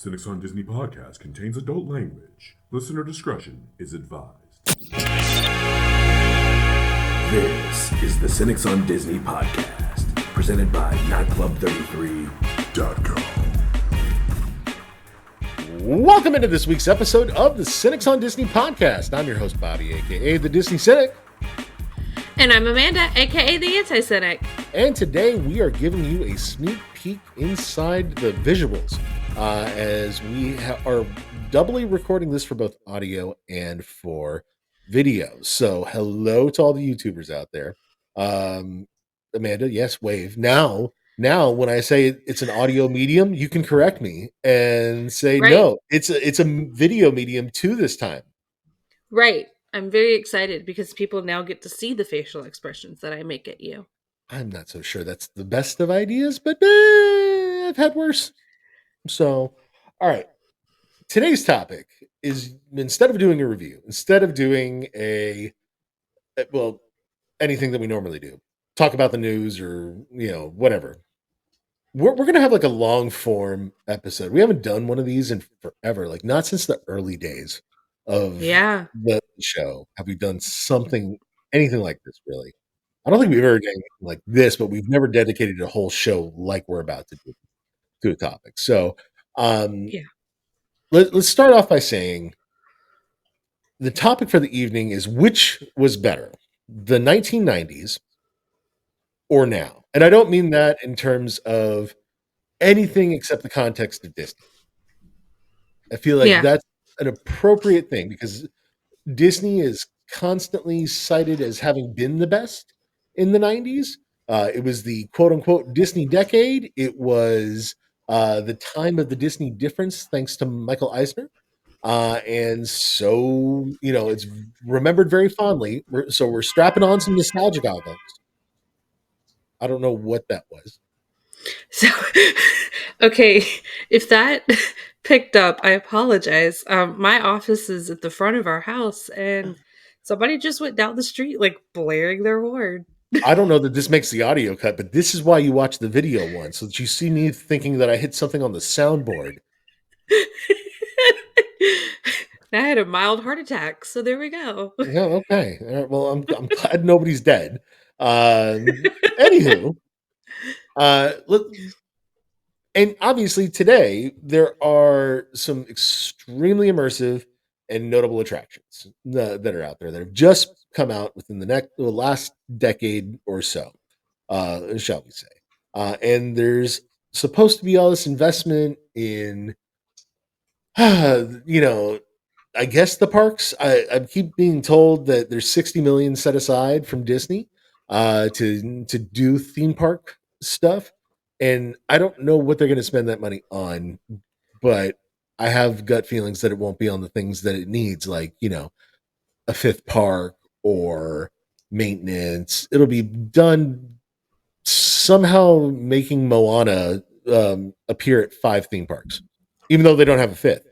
Cynics on Disney podcast contains adult language. Listener discretion is advised. This is the Cynics on Disney podcast, presented by nightclub33.com. Welcome into this week's episode of the Cynics on Disney podcast. I'm your host, Bobby, aka the Disney Cynic. And I'm Amanda, aka the Anti-Cynic. And today we are giving you a sneak peek inside the visuals as we are doubly recording this for both audio and for video. So hello to all the YouTubers out there. Amanda, yes, wave. Now when I say it's an audio medium, you can correct me and say, right. No, it's a video medium too this time. Right. I'm very excited because people now get to see the facial expressions that I make at you. I'm not so sure that's the best of ideas, but I've had worse. So, all right. Today's topic is, instead of doing a review, instead of doing anything that we normally do, talk about the news or, whatever. We're going to have like a long form episode. We haven't done one of these in forever, like not since the early days of the show have we done anything like this, really. I don't think we've ever done anything like this, but we've never dedicated a whole show like we're about to do to a topic. So let's start off by saying the topic for the evening is, which was better, the 1990s or now? And I don't mean that in terms of anything except the context of Disney. I feel like that's an appropriate thing because Disney is constantly cited as having been the best in the 90s. It was the quote-unquote Disney decade. It was the time of the Disney difference, thanks to Michael Eisner. And so, it's remembered very fondly. We're strapping on some nostalgic albums. I don't know what that was. So, okay, if that picked up, I apologize. My office is at the front of our house, and somebody just went down the street, like, blaring their horn. I don't know that this makes the audio cut, but this is why you watch the video one, so that you see me thinking that I hit something on the soundboard. I had a mild heart attack, so there we go. Yeah, okay. Well, I'm glad nobody's dead. Anywho, and obviously today there are some extremely immersive and notable attractions that are out there that have just come out within the last decade or so, shall we say. And there's supposed to be all this investment in, I guess the parks. I keep being told that there's $60 million set aside from Disney to do theme park stuff. And I don't know what they're going to spend that money on, but I have gut feelings that it won't be on the things that it needs, like, a fifth park or maintenance. It'll be done somehow making Moana appear at 5 theme parks, even though they don't have a fifth.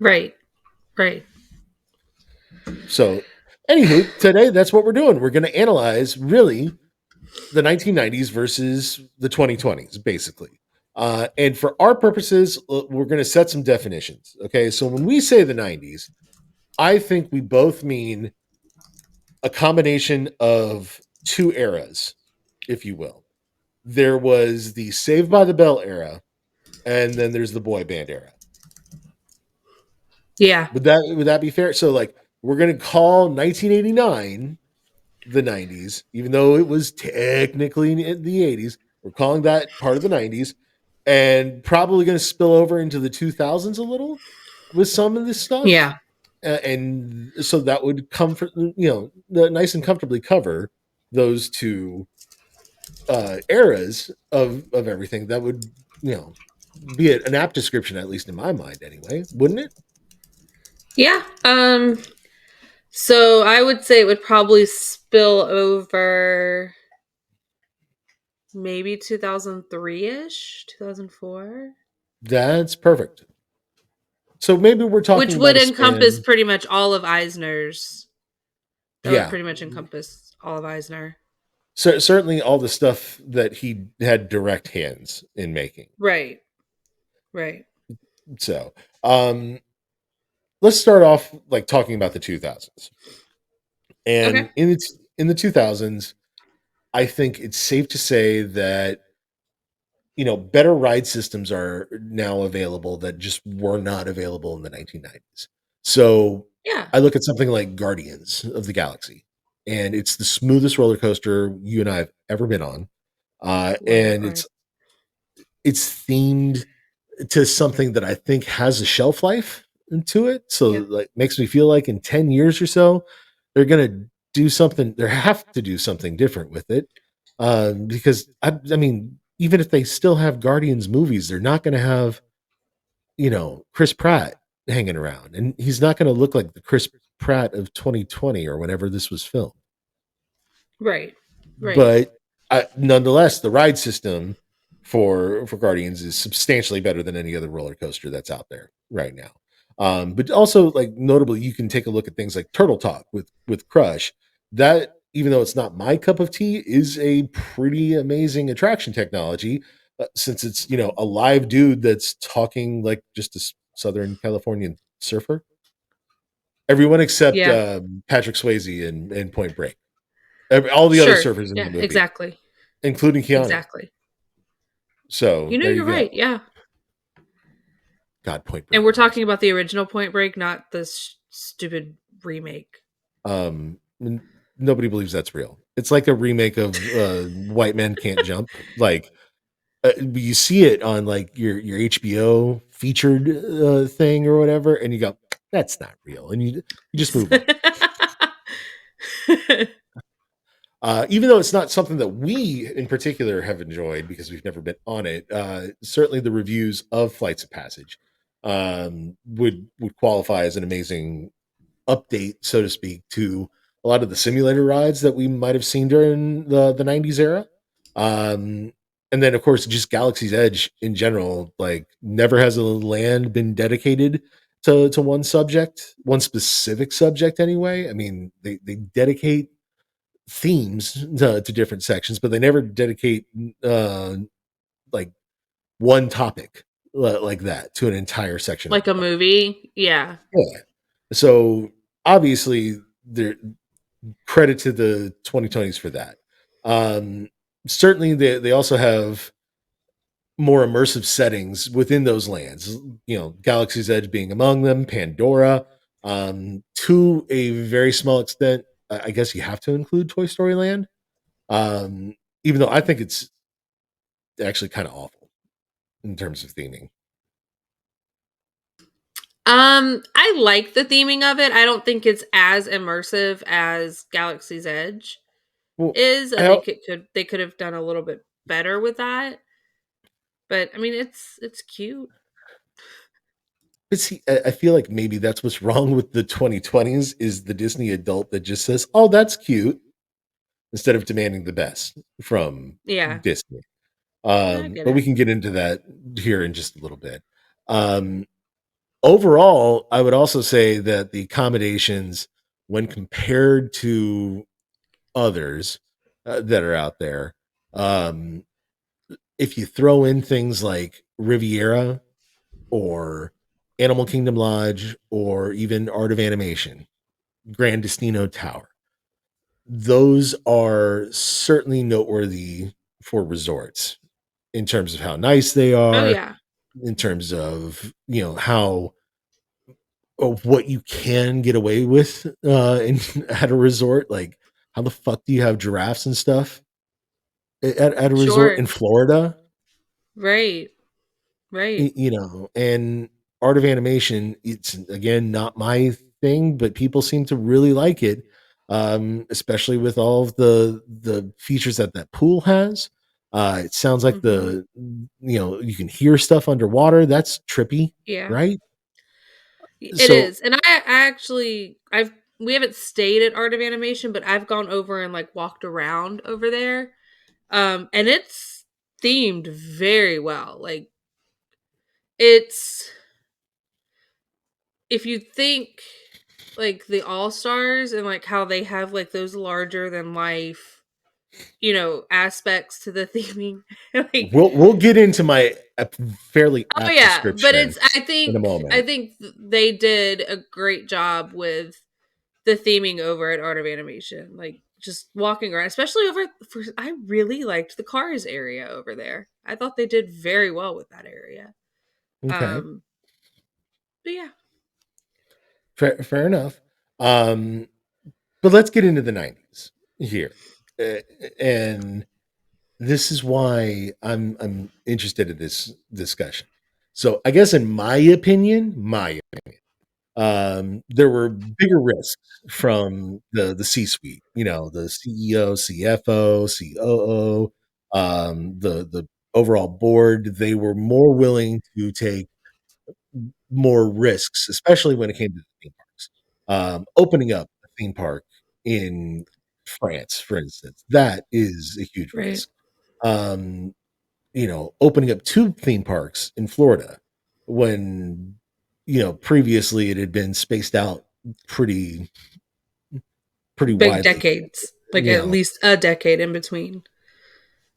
Right. So, anywho, today that's what we're doing. We're going to analyze, really, the 1990s versus the 2020s, basically. And for our purposes, we're going to set some definitions. Okay, so when we say the 90s, I think we both mean a combination of 2 eras, if you will. There was the Saved by the Bell era, and then there's the boy band era. Yeah. Would that be fair? So, like, we're going to call 1989 the 90s, even though it was technically in the 80s. We're calling that part of the 90s, and probably going to spill over into the 2000s a little with some of this stuff. Yeah. And so that would nice and comfortably cover those 2 eras of everything. That would, be an apt description, at least in my mind anyway, wouldn't it? Yeah. So I would say it would probably spill over maybe 2003-ish, 2004. That's perfect. So maybe we're talking, which would encompass pretty much all of Eisner's. That would pretty much encompass all of Eisner. So certainly all the stuff that he had direct hands in making. Right. So, um, let's start off like talking about the 2000s. Okay. And in the 2000s, I think it's safe to say that better ride systems are now available that just were not available in the 1990s. So Yeah. I look at something like Guardians of the Galaxy, and it's the smoothest roller coaster you and I have ever been on. Love that And ride. it's themed to something that I think has a shelf life to it. So Yeah. like makes me feel like in 10 years or so, they're gonna do something, they have to do something different with it. Because I mean, even if they still have Guardians movies, they're not gonna have, Chris Pratt hanging around. And he's not gonna look like the Chris Pratt of 2020 or whenever this was filmed. Right. Right. But nonetheless, the ride system for Guardians is substantially better than any other roller coaster that's out there right now. But also, like notably, you can take a look at things like Turtle Talk with Crush. That even though it's not my cup of tea, is a pretty amazing attraction technology since it's a live dude that's talking like just a Southern Californian surfer. Everyone except Yeah. Patrick Swayze in Point Break. All the other Sure. surfers in the Yeah. movie, Exactly. including Keanu. Exactly. So there You're you right. go. Yeah. God, Point And Break we're rules. talking about the original Point Break, not this stupid remake. Nobody believes that's real. It's like a remake of White Men Can't Jump. Like you see it on like your HBO featured thing or whatever, and you go, "That's not real," and you just move on. Even though it's not something that we in particular have enjoyed because we've never been on it, certainly the reviews of Flights of Passage would qualify as an amazing update, so to speak, to a lot of the simulator rides that we might have seen during the 90s era. Um, and then, of course, just Galaxy's Edge in general, like, never has a land been dedicated to one subject, one specific subject, anyway. I mean, they dedicate themes to different sections, but they never dedicate like one topic like that to an entire section of Like the a park. movie. Yeah. Yeah. So obviously, there credit to the 2020s for that. Um, Certainly, they also have more immersive settings within those lands. Galaxy's Edge being among them, Pandora. To a very small extent, I guess you have to include Toy Story Land. Um, Even though I think it's actually kind of awful in terms of theming. I like the theming of it. I don't think it's as immersive as Galaxy's Edge Well, is. I I, think they could have done a little bit better with that. But I mean it's cute. but see, I feel like maybe that's what's wrong with the 2020s is the Disney adult that just says, "Oh, that's cute," instead of demanding the best from Yeah. Disney. I get But we it. can get into that here in just a little bit. Um, Overall, I would also say that the accommodations, when compared to others that are out there, um, if you throw in things like Riviera or Animal Kingdom Lodge or even Art of Animation, Grand Destino Tower, those are certainly noteworthy for resorts in terms of how nice they Oh are, yeah. in terms of how of what you can get away with at a resort. Like, how the fuck do you have giraffes and stuff at a resort Sure. in Florida? Right. Right. And Art of Animation, it's again not my thing, but people seem to really like it, especially with all of the features that pool has. It sounds like Mhm. you can hear stuff underwater. That's trippy, Yeah. right? It So is. And I actually I've we haven't stayed at Art of Animation, but I've gone over and like walked around over there. And it's themed very well. Like it's if you think like the All-Stars and like how they have like those larger than life aspects to the theming. Like, We'll get into my fairly oh apt yeah, but description I in a think moment. they did a great job with the theming over at Art of Animation. Like, just walking around, especially I really liked the Cars area over there. I thought they did very well with that area. Okay, But yeah. fair enough. But let's get into the 90s here. Uh, and this is why I'm interested in this discussion. So I guess in my there were bigger risks from the C-suite, the CEO, CFO, COO, the overall board. They were more willing to take more risks, especially when it came to the theme parks. Opening up a theme park in France, for instance, that is a huge Right. risk. Um, opening up 2 theme parks in Florida when, previously it had been spaced out pretty Big widely. decades. Like, You at know, least a decade in between.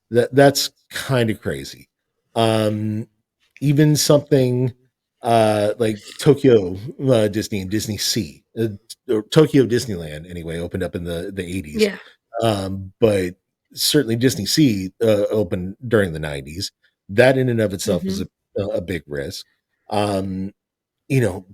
that's kind of crazy. Um, Even something like Tokyo Disney and Disney Sea, or Tokyo Disneyland anyway, opened up in the 80s. Yeah. But certainly Disney Sea opened during the 90s. That in and of itself is Mhm. a big risk. Um,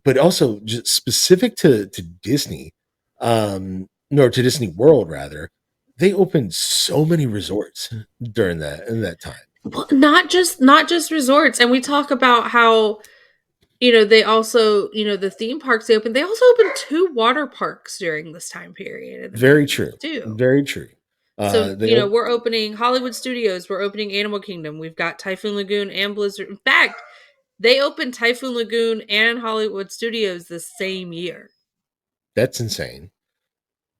but also just specific to Disney, or to Disney World rather, they opened so many resorts during that time. Well, not just resorts, and we talk about how they also, the theme parks they also opened 2 water parks during this time period in the Very 90s true. too. Very true. So, They we're opening Hollywood Studios, we're opening Animal Kingdom, we've got Typhoon Lagoon and Blizzard. In fact, they opened Typhoon Lagoon and Hollywood Studios the same year. That's insane.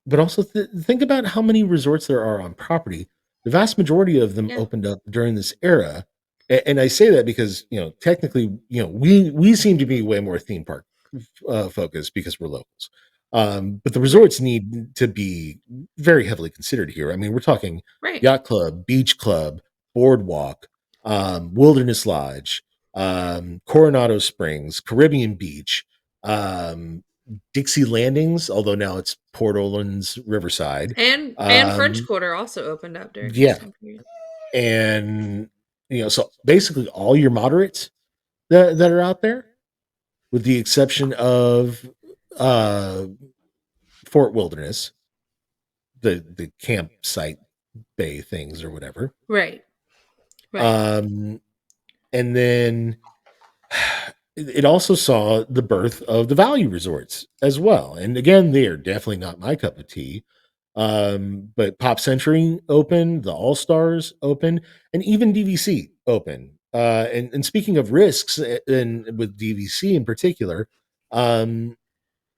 But also think about how many resorts there are on property. The vast majority of them Yeah. opened up during this era, and I say that because technically, we seem to be way more theme park focused because we're locals. But the Right. resorts need to be very heavily considered here. I mean, we're talking Right. yacht club, beach club, boardwalk, wilderness lodge, Coronado Springs, Caribbean Beach, Dixie Landings, although now it's Port Orleans Riverside. And French Quarter also opened up during this Yeah, time period. and so basically all your moderates that are out there, with the exception of uh, Fort Wilderness, the campsite bay things or whatever. Right. Right. Um, and then it also saw the birth of the value resorts as well. And again, they are definitely not my cup of tea. But Pop Century open, the All Stars open, and even DVC open. And speaking of risks, and with DVC in particular, um,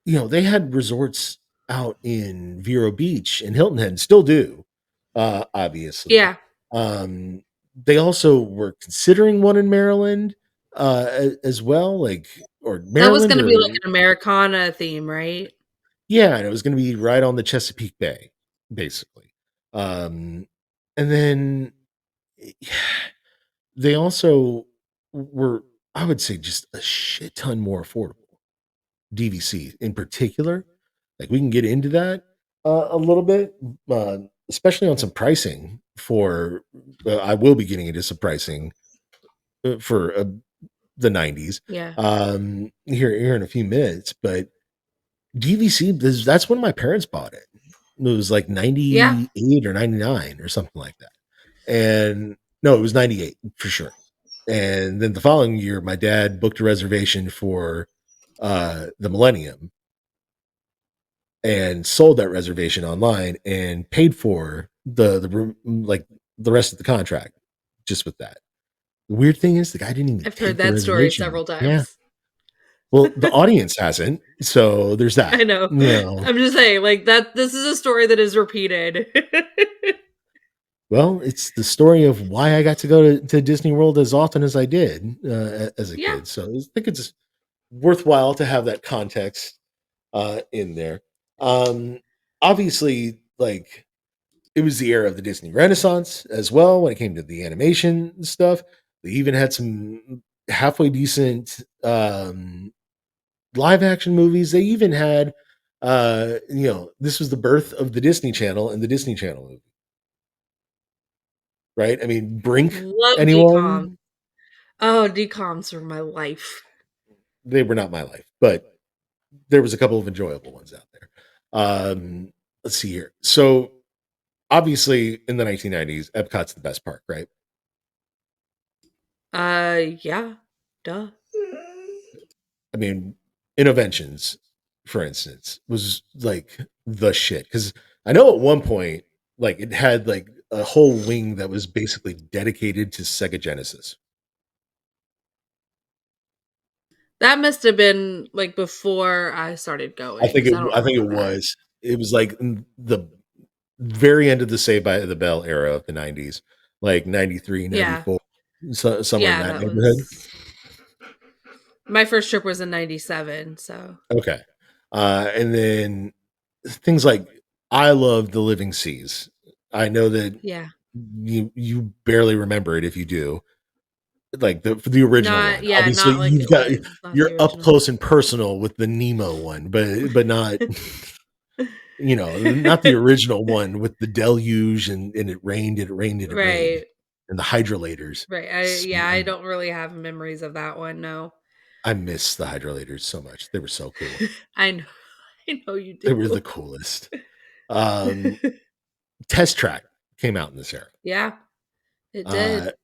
they had resorts out in Vero Beach and Hilton Head, still do, obviously. Yeah. They also were considering one in Maryland, as well, like, or That was Maryland, gonna be like or an Americana theme, right? yeah, and it was going to be right on the Chesapeake Bay, basically. Um, and then they also were, I would say, just a shit ton more affordable. DVC in particular, like we can get into that a little bit, uh, especially on some pricing for. I will be getting into some pricing for the 90s Yeah. here in a few minutes, but DVC, that's when my parents bought it. It was like Yeah. 98 or 99 or something like that. And no, it was 98 for sure. And then the following year, my dad booked a reservation for the Millennium and sold that reservation online and paid for the room, like the rest of the contract just with that. The weird thing is the guy didn't even I've heard take the that story reservation. several Yeah. times. Well, the audience hasn't. So there's I that. know. I'm just saying, like, that this is a story that is repeated. Well, it's the story of why I got to go to Disney World as often as I did as a Yeah. kid. So I think it's worthwhile to have that context in there. Um, Obviously, like it was the era of the Disney Renaissance as well when it came to the animation stuff. They even had some halfway decent live action movies. They even had, this was the birth of the Disney Channel and the Disney Channel movie, right? I mean, Brink, Love DCOM. anyone? Oh, DCOMs were my life. They were not my life, but there was a couple of enjoyable ones out there. Let's see here. So obviously in the 1990s, Epcot's the best park, right? Yeah. Duh. I mean, Innoventions, for instance, was like the shit. Because I know at one point, like it had like a whole wing that was basically dedicated to Sega Genesis. That must have been like before I started going because I don't I think remember it that. was. It was like the very end of the Saved by the Bell era of the 90s, like 93, Yeah. 94, somewhere in Yeah, that that neighborhood. was my first trip was in 97, so Okay. And then things like I love The Living Seas. I know that yeah. you barely remember it if you do. Like the original one. Obviously, Not like you've it got was, not you're the up original. close and personal with the Nemo one, but not not the original one with the deluge and it rained and it rained and it rained Right. and the hydrolators. Right. Sweet. I don't really have memories of that one, no. I miss the hydrolators so much. They were so cool. I know. I know you They were the do. coolest. Um, Test Track came out in this era. Yeah, it Uh, did.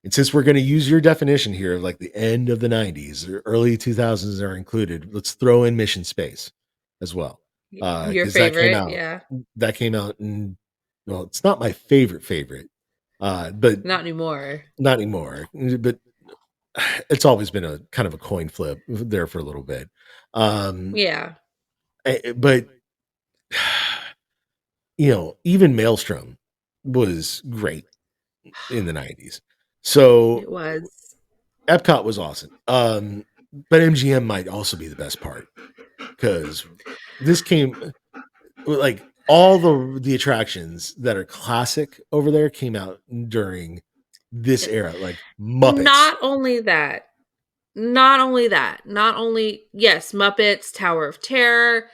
and since we're going to use your definition here of like the end of the 90s or early 2000s are included, let's throw in Mission Space as well. Your Because favorite, yeah. that came out and well, it's not my favorite, but Not anymore. not anymore. But it's always been a kind of a coin flip there for a little bit. Yeah. But even Maelstrom was great in the 90s. So It was. Epcot was awesome. But MGM might also be the best part because this came like all the attractions that are classic over there came out during this era, like Muppets. Not only that, not only yes, Muppets, Tower of Terror,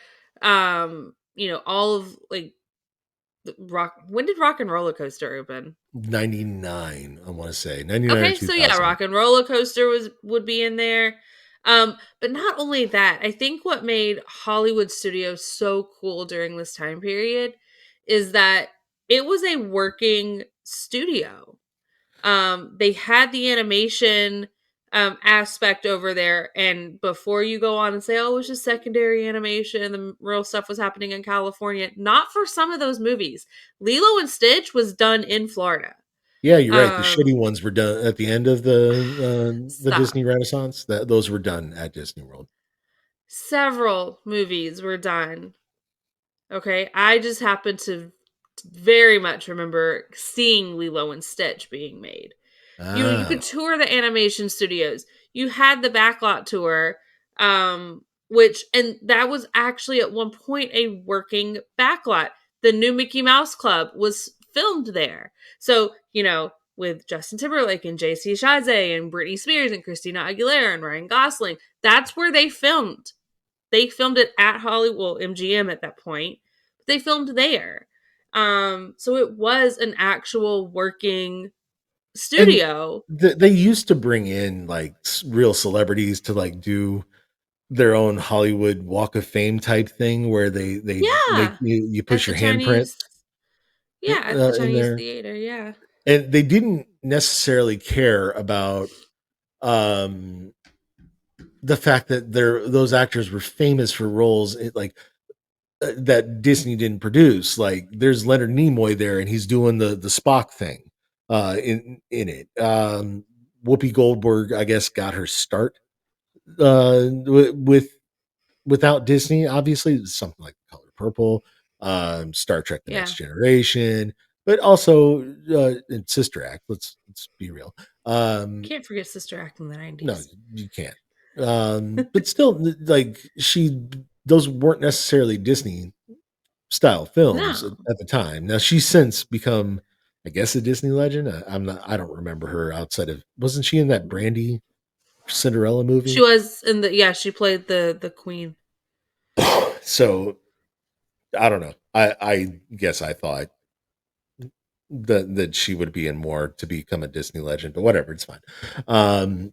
all of like the rock. When did Rock and Roller Coaster open? 99, I want to say 99 or Okay, so yeah, 2000. Rock and Roller Coaster would be in there. But not only that, I think what made Hollywood Studios so cool during this time period is that it was a working studio. They had the animation aspect over there, and before you go on and say, oh, it was just secondary animation, the real stuff was happening in California, not for some of those movies. Lilo and Stitch was done in Florida. Yeah, you're right. The um shitty ones were done at the end of the Stop. Disney Renaissance. That those were done at Disney World. Several movies were done. Okay, I just happen to very much remember seeing Lilo and Stitch being made. You Ah, could tour the animation studios. You had the backlot tour, which and that was actually at one point a working backlot. The new Mickey Mouse Club was filmed there. So, with Justin Timberlake and JC Chasez and Britney Spears and Christina Aguilera and Ryan Gosling, that's where they filmed. They filmed it at Hollywood, well, MGM at that point. But they filmed there. So it was an actual working and studio. they used to bring in like real celebrities to like do their own Hollywood Walk of Fame type thing where they make Yeah. you At push the your handprint Chinese yeah, at the in Chinese there, theater, yeah. and they didn't necessarily care about um the fact that those actors were famous for roles like that Disney didn't produce. Like there's Leonard Nimoy there, and he's doing the Spock thing in it. Whoopi Goldberg, I guess, got her start with without Disney. Obviously, something like Color Purple, Star Trek: The Next Yeah. Generation, but also in Sister Act. Let's be real. Can't forget Sister Act in the No, 90s. you can't. But still, like those weren't necessarily Disney style films No. at the time. Now she's since become, I guess, a Disney legend. I'm not. I don't remember her outside of. Wasn't she in that Brandy Cinderella She movie? was in the she played the queen. So I don't know. I guess I thought that she would be in more to become a Disney legend, but whatever, it's fine.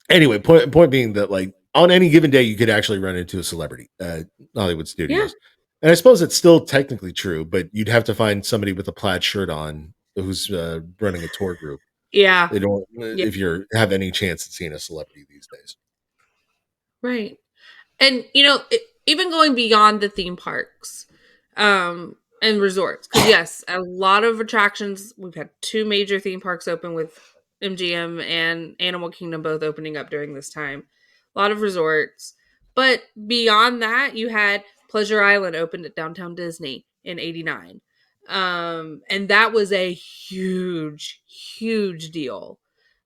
Anyway, point being that like on any given day you could actually run into a celebrity at Hollywood Yeah. Studios. And I suppose it's still technically true, but you'd have to find somebody with a plaid shirt on who's running a tour group. Yeah. They don't Yeah. if you have any chance at seeing a celebrity these days. Right. And even going beyond the theme parks and resorts, because yes, a lot of attractions. We've had two major theme parks open with MGM and Animal Kingdom both opening up during this time. A lot of resorts, but beyond that, you had Pleasure Island opened at Downtown Disney in '89, and that was a huge deal.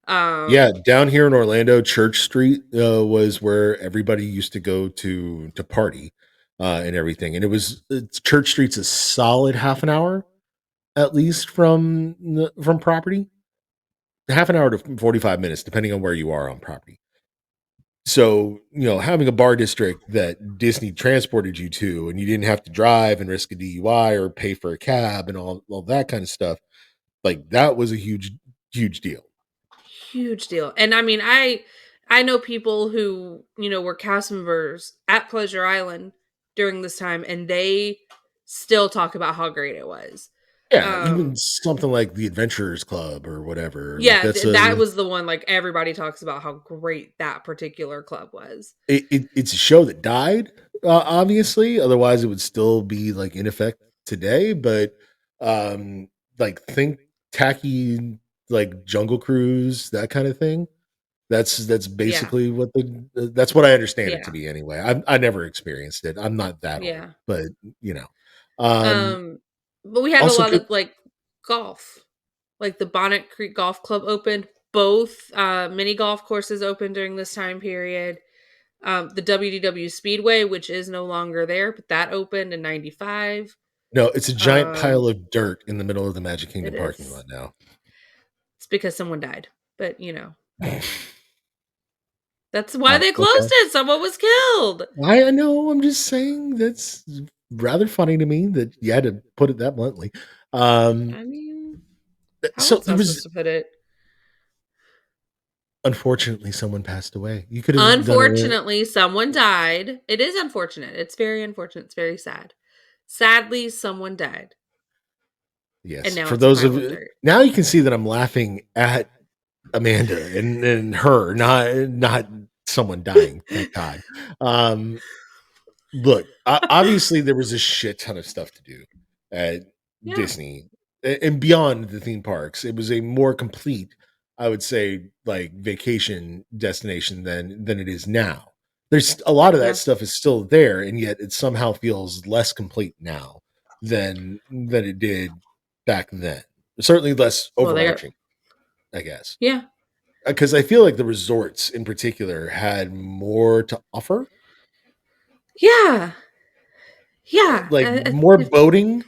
Yeah, um down here in Orlando, Church Street was where everybody used to go to party and everything. And Church Street's a solid half an hour at least from property, half an hour to 45 minutes, depending on where you are on property. So, having a bar district that Disney transported you to and you didn't have to drive and risk a DUI or pay for a cab and all that kind of stuff, like that was a huge deal. Huge deal. And I mean, I know people who, were cast members at Pleasure Island during this time, and they still talk about how great it was. Yeah, even Um something like the Adventurers Club or whatever. Like yeah, that's that was the one, like, everybody talks about how great that particular club was. it's a show that died, obviously. Otherwise, it would still be like in effect today. But um, like think tacky like Jungle Cruise, that kind of thing. That's Yeah. basically that's what I understand it to Yeah. be anyway. I never experienced it. I'm not that old, Yeah. but you know. Um, Um but we had a also, lot of, like, golf. Like the Bonnet Creek Golf Club opened. Both mini golf courses opened during this time period. The WDW Speedway, which is no longer there, but that opened in '95. no, it's a giant pile Um, of dirt in the middle of the Magic Kingdom it parking is. lot now. It's because someone died, but that's why they Okay. closed it. Someone was killed. I know. I'm just saying that's rather funny to me that you had to put it that bluntly. Um, I mean, how so else there am I supposed was to put it? unfortunately someone passed away. You could have done it. Unfortunately, someone died. It is unfortunate. It's very unfortunate. It's very sad. Sadly, someone died, and Yes, now for it's a those of pile of dirt. now you can see that I'm laughing at Amanda and her, not someone dying. Thank God. Um, Look, obviously there was a shit ton of stuff to do at Yeah. Disney and beyond the theme parks. It was a more complete, I would say, like vacation destination than it is now. There's a lot of that Yeah. stuff is still there, and yet it somehow feels less complete now than it did back then. Certainly less Well, they got overarching, I guess, yeah. because I feel like the resorts in particular had more to offer, Yeah. Yeah. like more boating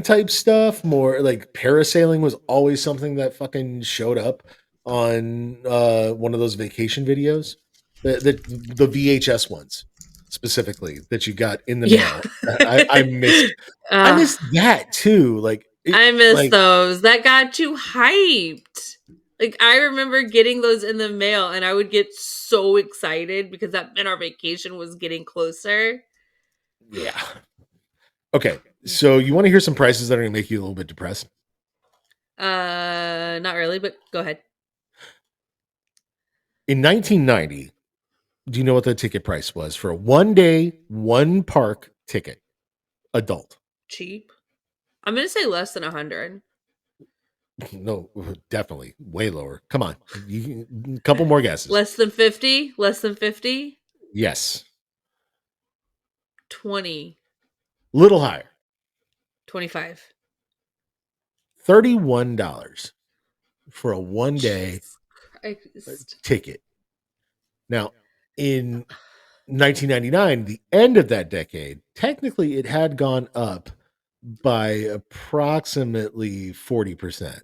type stuff, more like parasailing was always something that fucking showed up on one of those vacation videos, the VHS ones specifically that you got in the Yeah. mail. I missed I uh, missed that too. I miss Like those. That got you hyped. Like, I remember getting those in the mail, and I would get so excited because that meant our vacation was getting closer. yeah. Okay, so you want to hear some prices that are going to make you a little bit depressed? Not really, but go ahead. In 1990, do you know what the ticket price was for a 1 day, one park ticket, adult? Cheap. I'm gonna say less than 100. No, definitely way lower. Come on, a couple more guesses. Less than 50. Less than 50. Yes, 20. little higher. 25. $31 for a 1 day Jesus Christ. ticket. Now, in 1999, the end of that decade, technically it had gone up by approximately 40%.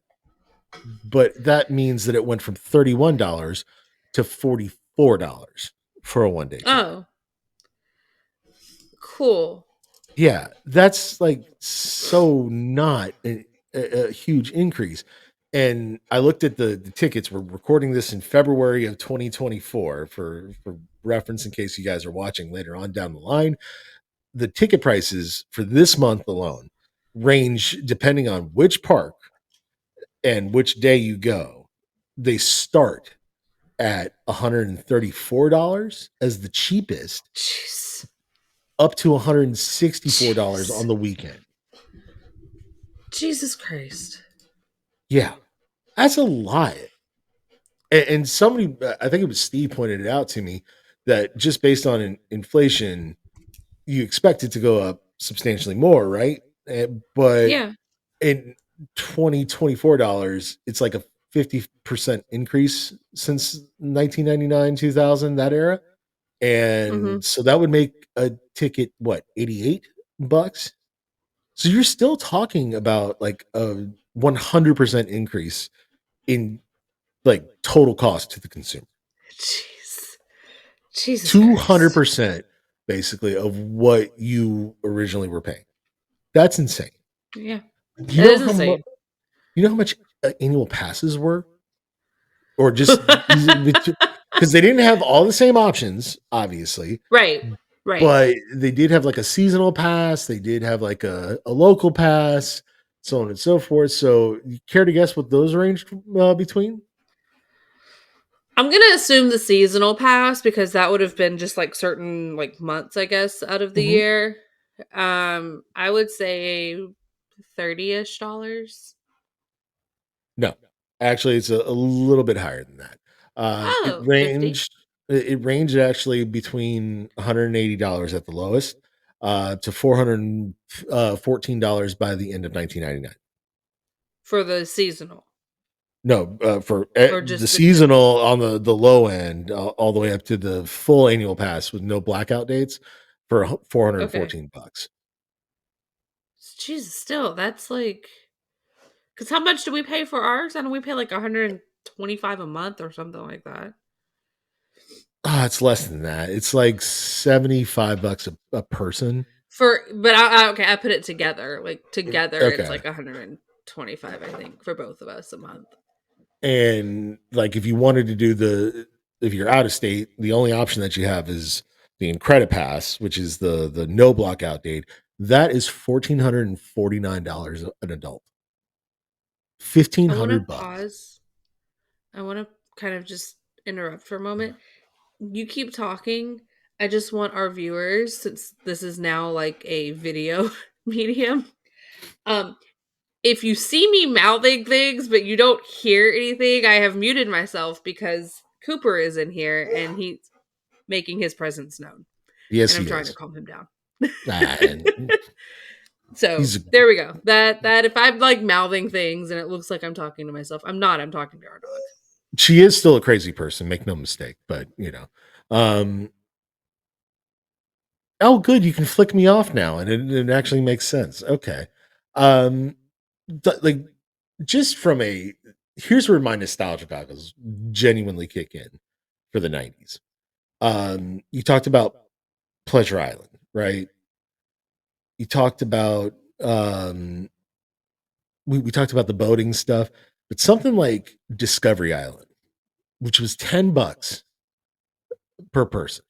But that means that it went from $31 to $44 for a one-day ticket. Oh, cool. Yeah, that's like so not a huge increase. And I looked at the tickets. We're recording this in February of 2024 for reference in case you guys are watching later on down the line. The ticket prices for this month alone range depending on which park and which day you go. They start at $134 as the cheapest, Jeez. up to $164 Jeez. on the weekend. Jesus Christ. Yeah, that's a lot. And somebody, I think it was Steve, pointed it out to me that just based on inflation, you expect it to go up substantially more, right? But Yeah. in $2024, it's like a 50% increase since 1999, 2000, that era. Mm-hmm. And so that would make a ticket, what, $88? So you're still talking about like a 100% increase in like total cost to the consumer. Jeez. Jesus Christ. 200% basically of what you originally were paying. That's insane. Yeah. Do you That know is how much insane. annual passes were? Or just because they didn't have all the same options, obviously, Right. Right. but they did have like a seasonal pass, they did have like a local pass, so on and so forth. So, you care to guess what those ranged between? I'm gonna assume the seasonal pass because that would have been just like certain like months, I guess, out of the Mhm. year. I would say $30-ish. No, actually, it's a little bit higher than that. It Oh, 50 ranged. It ranged actually between $180 at the lowest to $414 by the end of 1999. for the seasonal No, for or the just the seasonal on the low end, all the way up to the full annual pass with no blackout dates for okay. $414. Jesus, still that's like because how much do we pay for ours? I know we pay like 125 a month or something like that. Ah, it's less than that. It's like $75 a person. But okay, I put it together. Like together, it's Okay. like 125, I think, for both of us a month. And like if you wanted to do if you're out of state, the only option that you have is the credit pass, which is the no blockout date. That is $1,449 an adult. I want to $1,500. pause. I want to kind of just interrupt for a moment. You keep talking. I just want our viewers, since this is now like a video medium, um, if you see me mouthing things but you don't hear anything, I have muted myself because Cooper is in here and he's making his presence known, Yes, and I'm he trying to is. calm him down. And So he's there we go. That if I'm like mouthing things and it looks like I'm talking to myself, I'm not. I'm talking to our dog. she is still a crazy person, make no mistake. But oh, good, you can flick me off now, and it actually makes sense. Okay, um, like just from a here's where my nostalgia goggles genuinely kick in for the '90s. You talked about Pleasure Island, right? You talked about we talked about the boating stuff, but something like Discovery Island, which was $10 per person.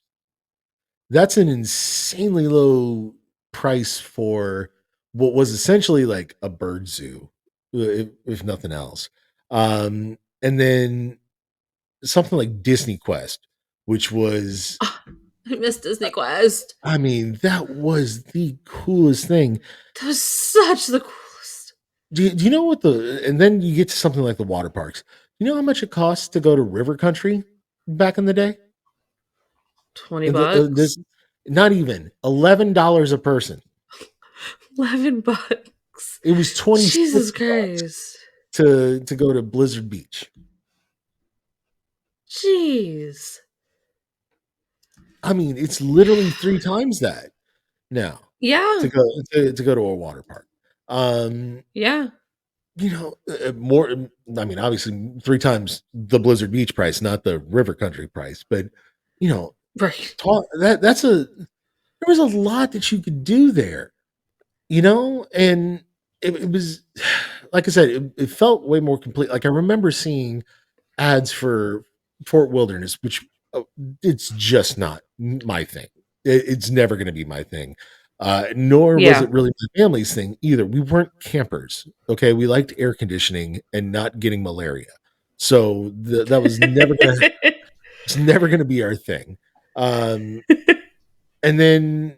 That's an insanely low price for what was essentially like a bird zoo, if nothing else. And then something like Disney Quest, which was, I miss Disney Quest. I mean, that was the coolest thing. That was such the coolest. Do you know what and then you get to something like the water parks. Do you know how much it costs to go to River Country back in the day? 20 And bucks. not even $11 a person. 11 bucks. It was Jesus 26 Christ. to go to Blizzard Beach. Jeez. I mean, it's literally 3 times that now Yeah. to go to a water park. Yeah. More. I mean, obviously, 3 times the Blizzard Beach price, not the River Country price, but you know, Right. that's a there was a lot that you could do there, and it was like I said, it felt way more complete. Like I remember seeing ads for Fort Wilderness, which it's just not my thing. It's never going to be my thing. Nor was Yeah. it really my family's thing either. We weren't campers. Okay. We liked air conditioning and not getting malaria. So that was it's never going to be our thing. Um, and then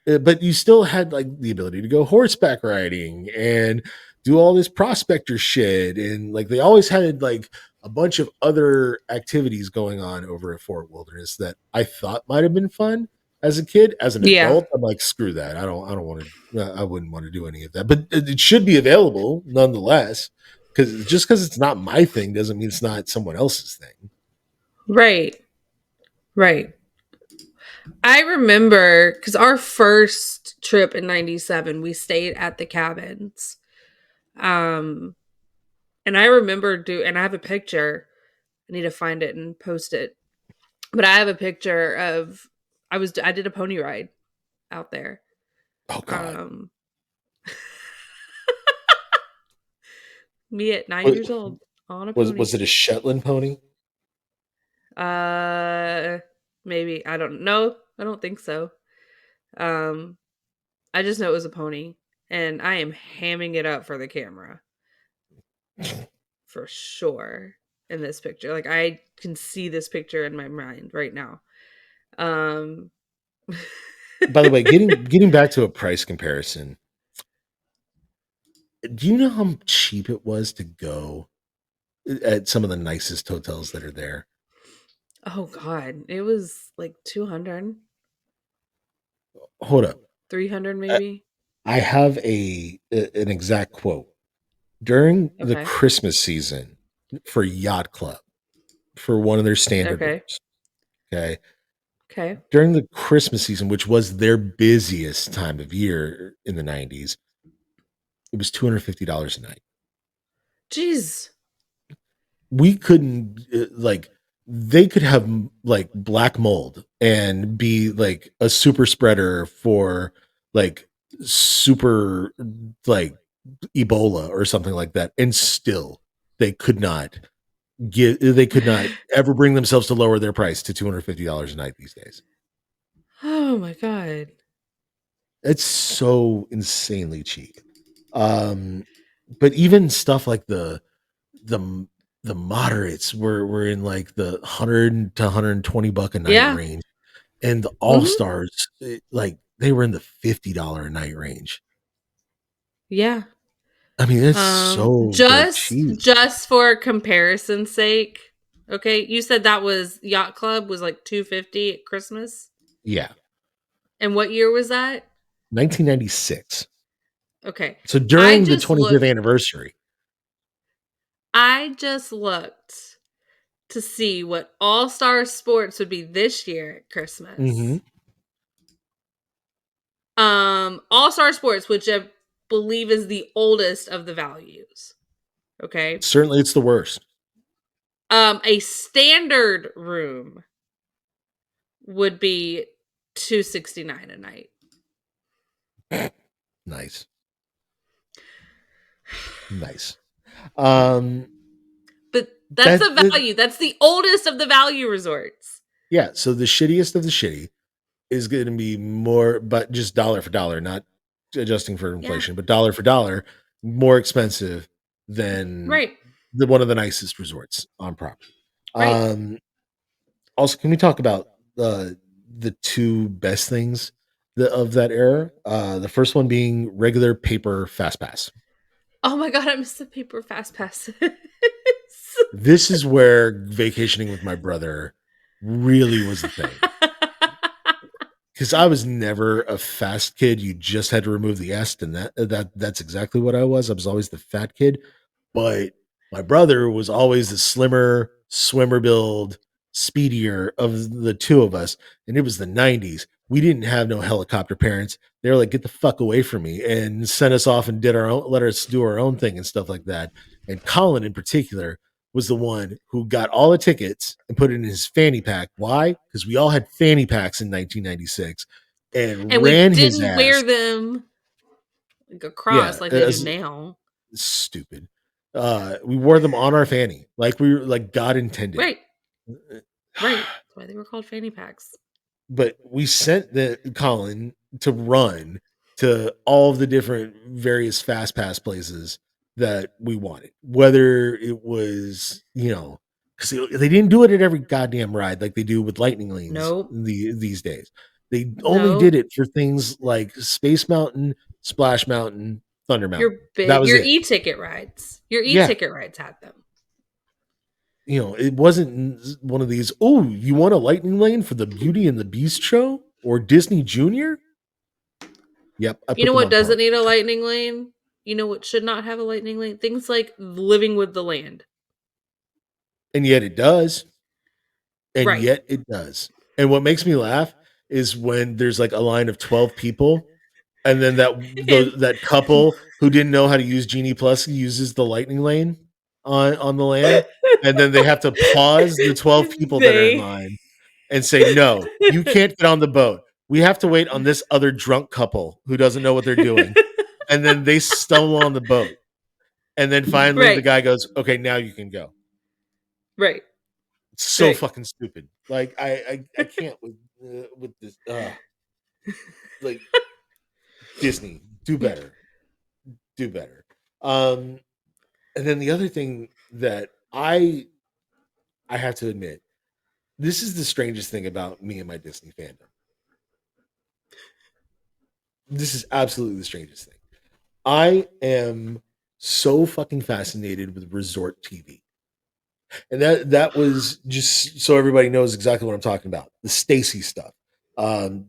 but you still had like the ability to go horseback riding and do all this prospector shit, and like they always had like a bunch of other activities going on over at Fort Wilderness that I thought might have been fun as a kid. As an Yeah. adult, I'm like, screw that. I don't want to. I wouldn't want to do any of that. But it should be available nonetheless. Because just because it's not my thing doesn't mean it's not someone else's thing. Right. Right. I remember because our first trip in 97, we stayed at the cabins. Um, and I remember and I have a picture. I need to find it and post it. But I have a picture of I did a pony ride out there. Oh God. Um, me at 9 Was years old on a was, pony. was it a Shetland pony? Uh, maybe I don't know. I don't think so. Um, I just know it was a pony, and I am hamming it up for the camera for sure in this picture. Like I can see this picture in my mind right now. Um, By the way, getting back to a price comparison, do you know how cheap it was to go at some of the nicest hotels that are there? oh God, it was like 200, Hold up. 300 I maybe. I have an exact quote. During the Okay. Christmas season for Yacht Club, for one of their standard Okay. rooms, okay? Okay. During the Christmas season, which was their busiest time of year in the 90s, it was $250 a night. Jeez. We couldn't like they could have like black mold and be like a super spreader for like super like Ebola or something like that, and still they could not they could not ever bring themselves to lower their price to $250 a night these days. Oh my God. It's so insanely cheap. um but even stuff like the the moderates were in like the 100 to $120 a night Yeah. range, and the all Hmm. stars like they were in the $50 a night range. Yeah. I mean, it's so dirt cheap. Just for comparison's sake. Okay, you said that was Yacht Club was like 250 at Christmas. Yeah, And what year was that? 1996. Okay. So I during the just 25th looked anniversary. I just looked to see what All Star Sports would be this year at Mm-hmm. Christmas. All Star Sports, which I believe is the oldest of the values. Okay. Certainly, it's the worst. A standard room would be $269 a night. Nice. Nice. Um, But that's that, the value. That's the oldest of the value resorts. yeah. So the shittiest of the shitty is going to be more, but just dollar for dollar, not adjusting for inflation, but dollar for dollar, more expensive than Right. the one of the nicest resorts on property. Right. Also, can we talk about the two best things of that era? The first one being regular paper fast pass. Oh my God, I missed the paper fast passes. This is where vacationing with my brother really was the thing. Because I was never a fast kid. You just had to remove the S, and that's exactly what I was. I was always the fat kid. But my brother was always the slimmer swimmer build, speedier of the two of us, and it was the 90s. We didn't have no helicopter parents. They were like, get the fuck away from me, and sent us off and did our own, let us do our own thing and stuff like that. And Colin in particular was the one who got all the tickets and put it in his fanny pack. Why? Because we all had fanny packs in 1996 and And we ran his didn't wear ass. them like across Yeah, like they do now. stupid. We wore them on our fanny, like we were like God intended. Right. Right. That's why they were called fanny packs. But we sent the Colin to run to all of the different various fast pass places that we wanted, whether it was, because they didn't do it at every goddamn ride like they do with lightning lanes Nope. these days. They only did it for things like Space Mountain, Splash Mountain, Thunder Mountain. Your e-ticket rides. Your e-ticket rides had them. It wasn't one of these, oh, you want a lightning lane for the Beauty and the Beast show or Disney Junior? Yep. You know what doesn't need a lightning lane? You know what should not have a lightning lane? Things like Living with the Land. And yet it does. And right. yet it does. And what makes me laugh is when there's like a line of 12 people, and then that couple who didn't know how to use Genie Plus uses the lightning lane on the land, and then they have to pause the 12 people that are in line and say, no, you can't get on the boat. We have to wait on this other drunk couple who doesn't know what they're doing. And then they stumble on the boat. And then finally the guy goes, okay, now you can go. Right. It's so fucking stupid. Like I can't with this. Like Disney, do better. Do better. And then the other thing that I have to admit, this is the strangest thing about me and my Disney fandom. This is absolutely the strangest thing. I am so fucking fascinated with resort TV. And that was just so everybody knows exactly what I'm talking about. The Stacy stuff.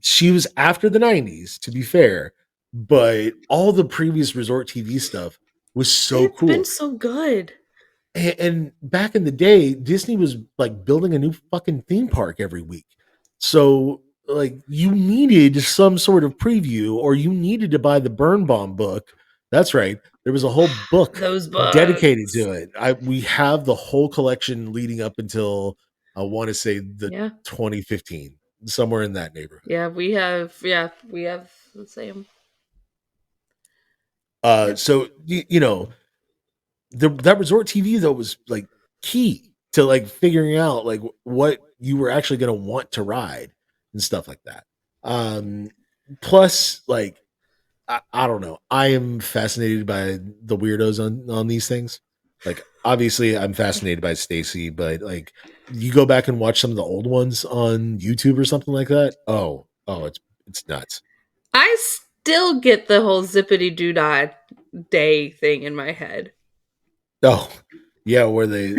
She was after the 90s, to be fair, but all the previous resort TV stuff was so cool. It's been so good. And back in the day, Disney was like building a new fucking theme park every week. So like you needed some sort of preview, or you needed to buy the Burn Bomb book. That's right. There was a whole book dedicated to it. We have the whole collection leading up until I want to say 2015, somewhere in that neighborhood. Yeah, we have the same. So that resort TV though was like key to like figuring out like what you were actually going to want to ride and stuff like that. Plus, like I don't know, I am fascinated by the weirdos on these things. Like obviously, I'm fascinated by Stacy, but like you go back and watch some of the old ones on YouTube or something like that. Oh, it's nuts. I still get the whole zippity doo dah day thing in my head. Oh, yeah, where they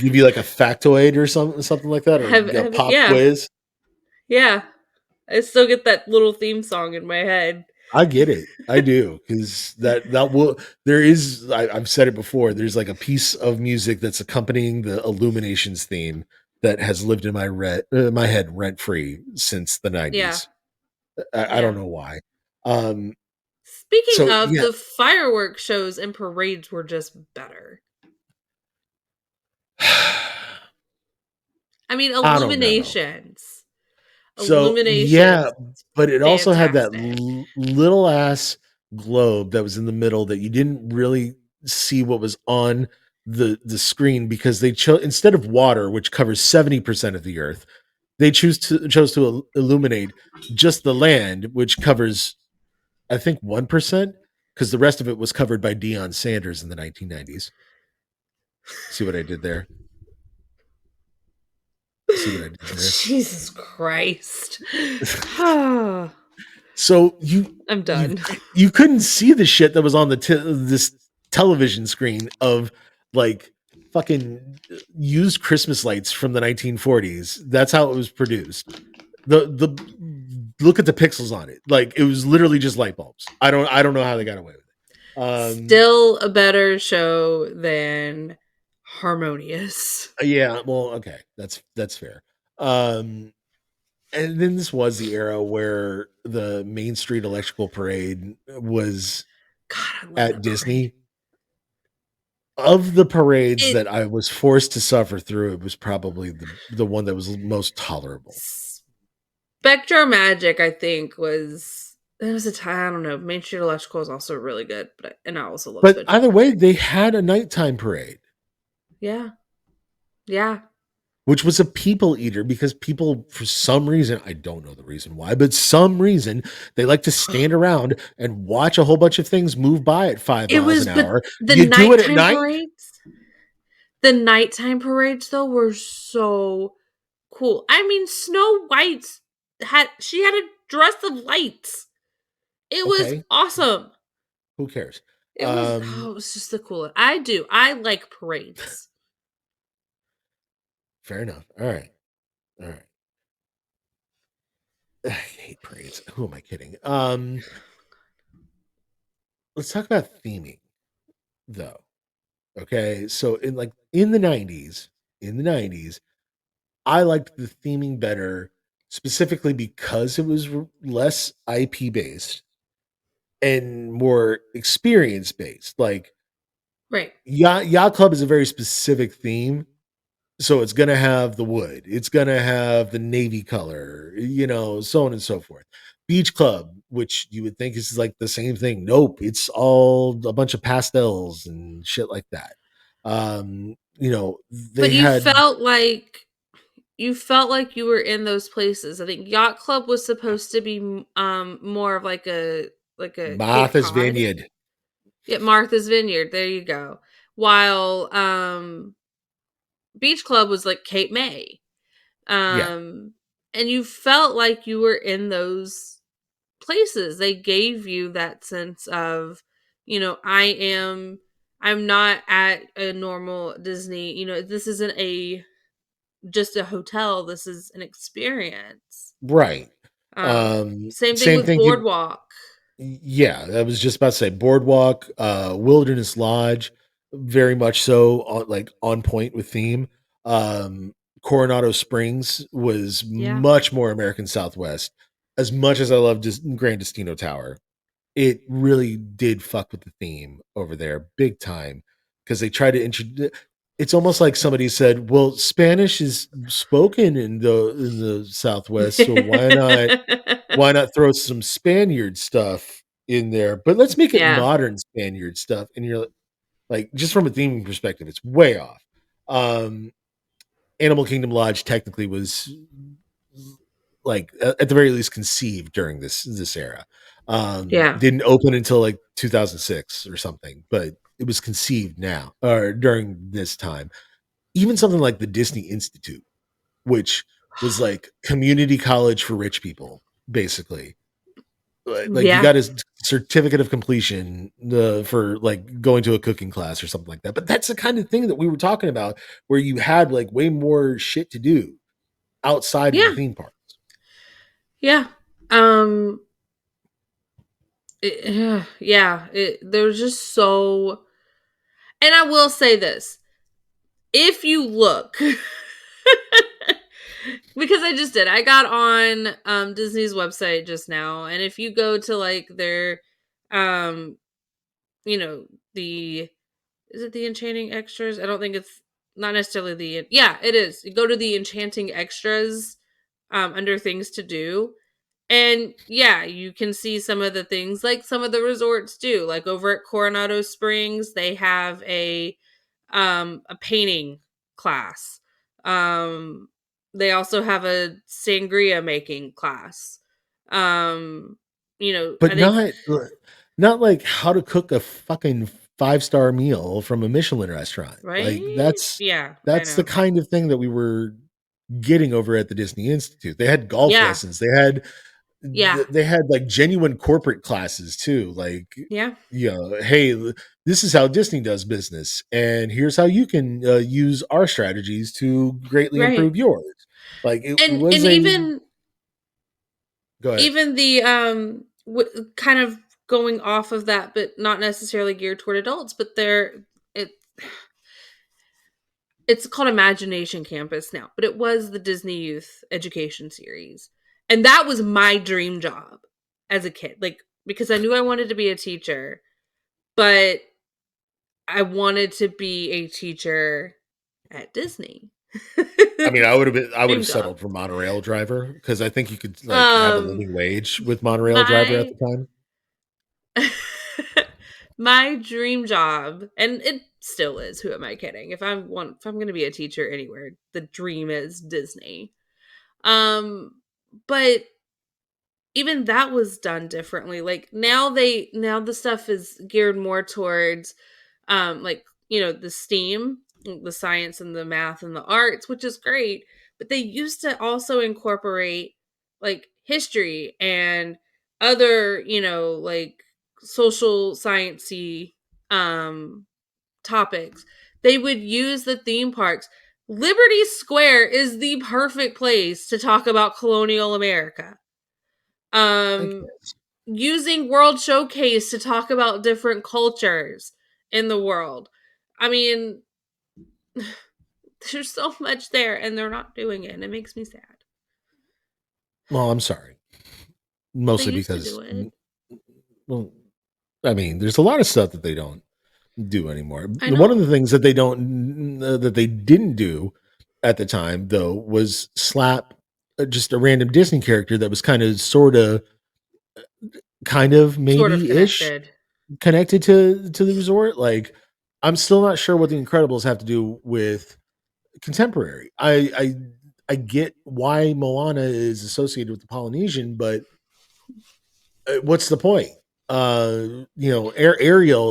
give you like a factoid or something like that, or a pop quiz. Yeah, I still get that little theme song in my head. I get it, I do, because that will. There is, I've said it before. There's like a piece of music that's accompanying the Illuminations theme that has lived in my head rent free since the 90s. Yeah. I don't know why. Speaking of, the fireworks shows and parades were just better. I mean, Illuminations. Yeah, but it also had that little ass globe that was in the middle that you didn't really see what was on the screen, because they chose, instead of water, which covers 70% of the earth, they chose to illuminate just the land, which covers, I think, 1%, because the rest of it was covered by Deion Sanders in the 1990s. See what I did there? Jesus Christ. So I'm done. You couldn't see the shit that was on this television screen of like fucking used Christmas lights from the 1940s. That's how it was produced. The look at the pixels on it. Like it was literally just light bulbs. I don't know how they got away with it. Still a better show than harmonious. Yeah, well, okay, that's fair. Um, and then this was the era where the Main Street Electrical Parade was God, I love at that parade. Disney. Of the parades It that I was forced to suffer through, it was probably the one that was most tolerable. Spectro Magic, I think, was there was a time, I don't know. Main Street Electrical is also really good, and I also love But Spectro either way, Magic. they had a nighttime parade, Yeah, yeah. which was a people eater because people, for some reason, I don't know the reason why, but some reason they like to stand around and watch a whole bunch of things move by at 5 It miles was, an but hour. the You do it at night? nighttime parades though were so cool. I mean, Snow White's she had a dress of lights. It was Okay, awesome. who cares? It was just the coolest. I like parades. Fair enough. All right. All right. I hate parades. Who am I kidding? Let's talk about theming though. Okay. So in the 90s, I liked the theming better specifically because it was less IP based and more experience based. Like Right. Yacht Club is a very specific theme. So it's going to have the wood, it's going to have the navy color, so on and so forth. Beach Club, which you would think is like the same thing. Nope, it's all a bunch of pastels and shit like that. But They had you felt like you were in those places. I think Yacht Club was supposed to be more of like a Cape Martha's Cod. Vineyard. Yeah, Martha's Vineyard. There you go. While Beach Club was like Cape May. Yeah, Um and you felt like you were in those places. They gave you that sense of, I'm not at a normal Disney, this isn't a just a hotel, this is an experience. right. Same thing Same with thing. Boardwalk. Yeah, I was just about to say Boardwalk, Wilderness Lodge, very much so on point with theme. Um, Coronado Springs was Yeah. much more American Southwest. As much as I love Grand Destino Tower, it really did fuck with the theme over there big time because they tried to introduce. It's almost like somebody said, "Well, Spanish is spoken in the Southwest, so why not throw some Spaniard stuff in there? But let's make it Yeah. modern Spaniard stuff." And you're like, just from a theming perspective, it's way off. Um, Animal Kingdom Lodge technically was like at the very least conceived during this era. Yeah. Didn't open until like 2006 or something, but it was conceived now or during this time. Even something like the Disney Institute, which was like community college for rich people, basically. Like you Yeah. got his certificate of completion for like going to a cooking class or something like that. But that's the kind of thing that we were talking about, where you had like way more shit to do outside of the Yeah. theme parks. Yeah. Yeah, there's just so, and I will say this. If you look because I just did. I got on Disney's website just now, and if you go to like their um you know, the is it the enchanting extras? I don't think it's not necessarily yeah, it is. You go to the enchanting extras under things to do. And yeah, you can see some of the things like some of the resorts do. Like over at Coronado Springs, they have a painting class. Um they also have a sangria making class. Um But I think not like how to cook a fucking 5-star meal from a Michelin restaurant. Like right? that's Yeah, I that's the know. kind of thing that we were getting over at the Disney Institute. They had golf Yeah. lessons. They Yeah. they had like genuine corporate classes too. Like, Yeah. hey, this is how Disney does business, and here's how you can use our strategies to greatly Right. improve yours. Like it And was a go ahead. even the kind of going off of that, but not necessarily geared toward adults, but it it's called Imagination Campus now, but it was the Disney Youth Education series. And that was my dream job as a kid. Like, because I knew I wanted to be a teacher, but I wanted to be a teacher at Disney. I mean, I would Dream have job. settled for monorail driver because I think you could like have a Um living wage with monorail driver at my the time. my dream job, and it still is, who am I kidding? If if I'm going to be a teacher anywhere, the dream is Disney. But even that was done differently. Like now the stuff is geared more towards like, the STEAM, the science and the math and the arts, which is great, but they used to also incorporate like history and other, like social sciencey um topics. They would use the theme parks. Liberty Square is the perfect place to talk about colonial America. I Um guess. Using World Showcase to talk about different cultures in the world. I mean, there's so much there and they're not doing it and it makes me sad. Well, I'm sorry. They Mostly used to because, do it. well, I mean, there's a lot of stuff that they don't do anymore. I One of the know. things that that they didn't do at the time though was slap just a random Disney character that was kind of Sort of maybe ish connected. connected to the resort. Like, I'm still not sure what the Incredibles have to do with contemporary. I get why Moana is associated with the Polynesian, but what's the point? Ariel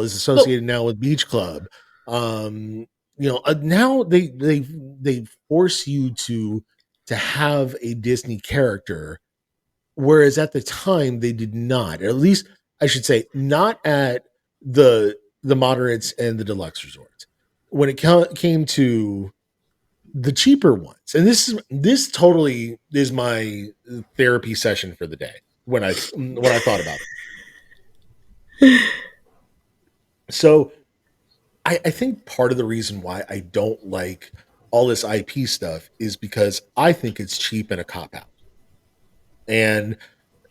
is But associated now with Beach Club. Now they force you to have a Disney character, whereas at the time they did not. Or at least I should say, not at the moderates and the deluxe resorts. When it came to the cheaper ones, and this totally is my therapy session for the day when I thought about it. So I think part of the reason why I don't like all this IP stuff is because I think it's cheap and a cop out. And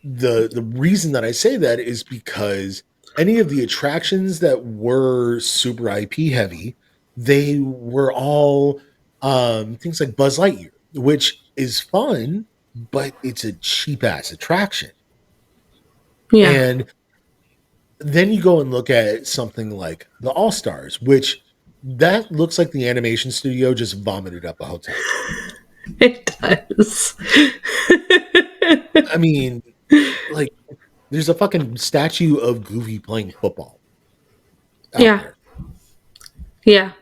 the reason that I say that is because any of the attractions that were super IP heavy, they were all things like Buzz Lightyear, which is fun, but it's a cheap ass attraction. yeah. And then you go and look at something like the All Stars, which that looks like the animation studio just vomited up a hotel. It does. I mean, like, there's a fucking statue of Goofy playing football out Yeah. there. Yeah.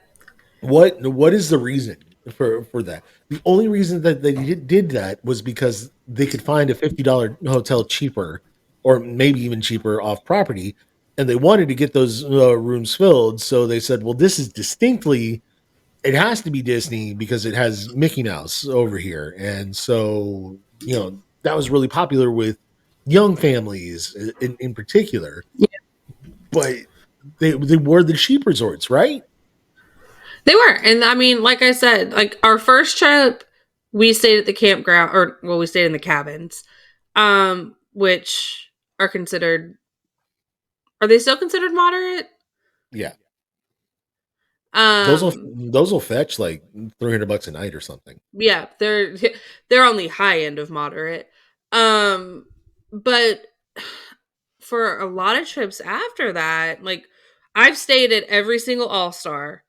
What is the reason for that? The only reason that they did that was because they could find a $50 hotel cheaper, or maybe even cheaper off property, and they wanted to get those rooms filled. So they said, "Well, this is distinctly it has to be Disney because it has Mickey Mouse over here," and so that was really popular with young families in particular. Yeah. But they were the cheap resorts, right? They were. And I mean, like I said, like our first trip, we stayed at the campground, or well, we stayed in the cabins, which are considered, are they still considered moderate? Yeah. Um, Those will fetch like $300 a night or something. yeah, they're on the high end of moderate. Um, but for a lot of trips after that, like I've stayed at every single All-Star.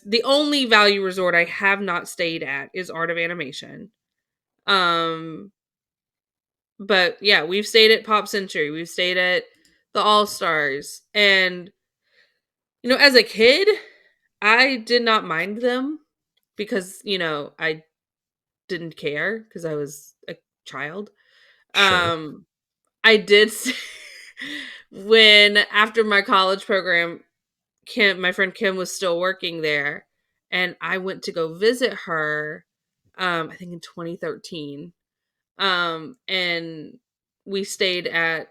The only value resort I have not stayed at is Art of Animation. Um, but yeah, we've stayed at Pop Century, we've stayed at the All Stars, and as a kid, I did not mind them because I didn't care because I was a child. Sure. Um, I did when after my college program, my friend Kim was still working there, and I went to go visit her. I think in 2013. And we stayed at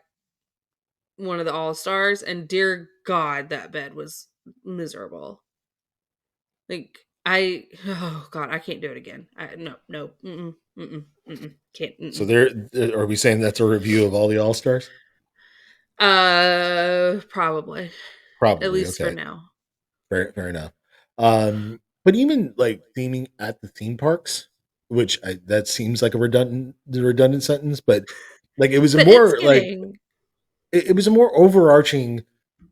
one of the All Stars, and dear God, that bed was miserable. Like oh god, I can't do it again. No, can't. So there, are we saying that's a review of all the All Stars? Probably, at Probably. least for Okay. now. Fair enough. But even like theming at the theme parks, which that seems like a redundant sentence, but like it was a But it's more like getting it was a more overarching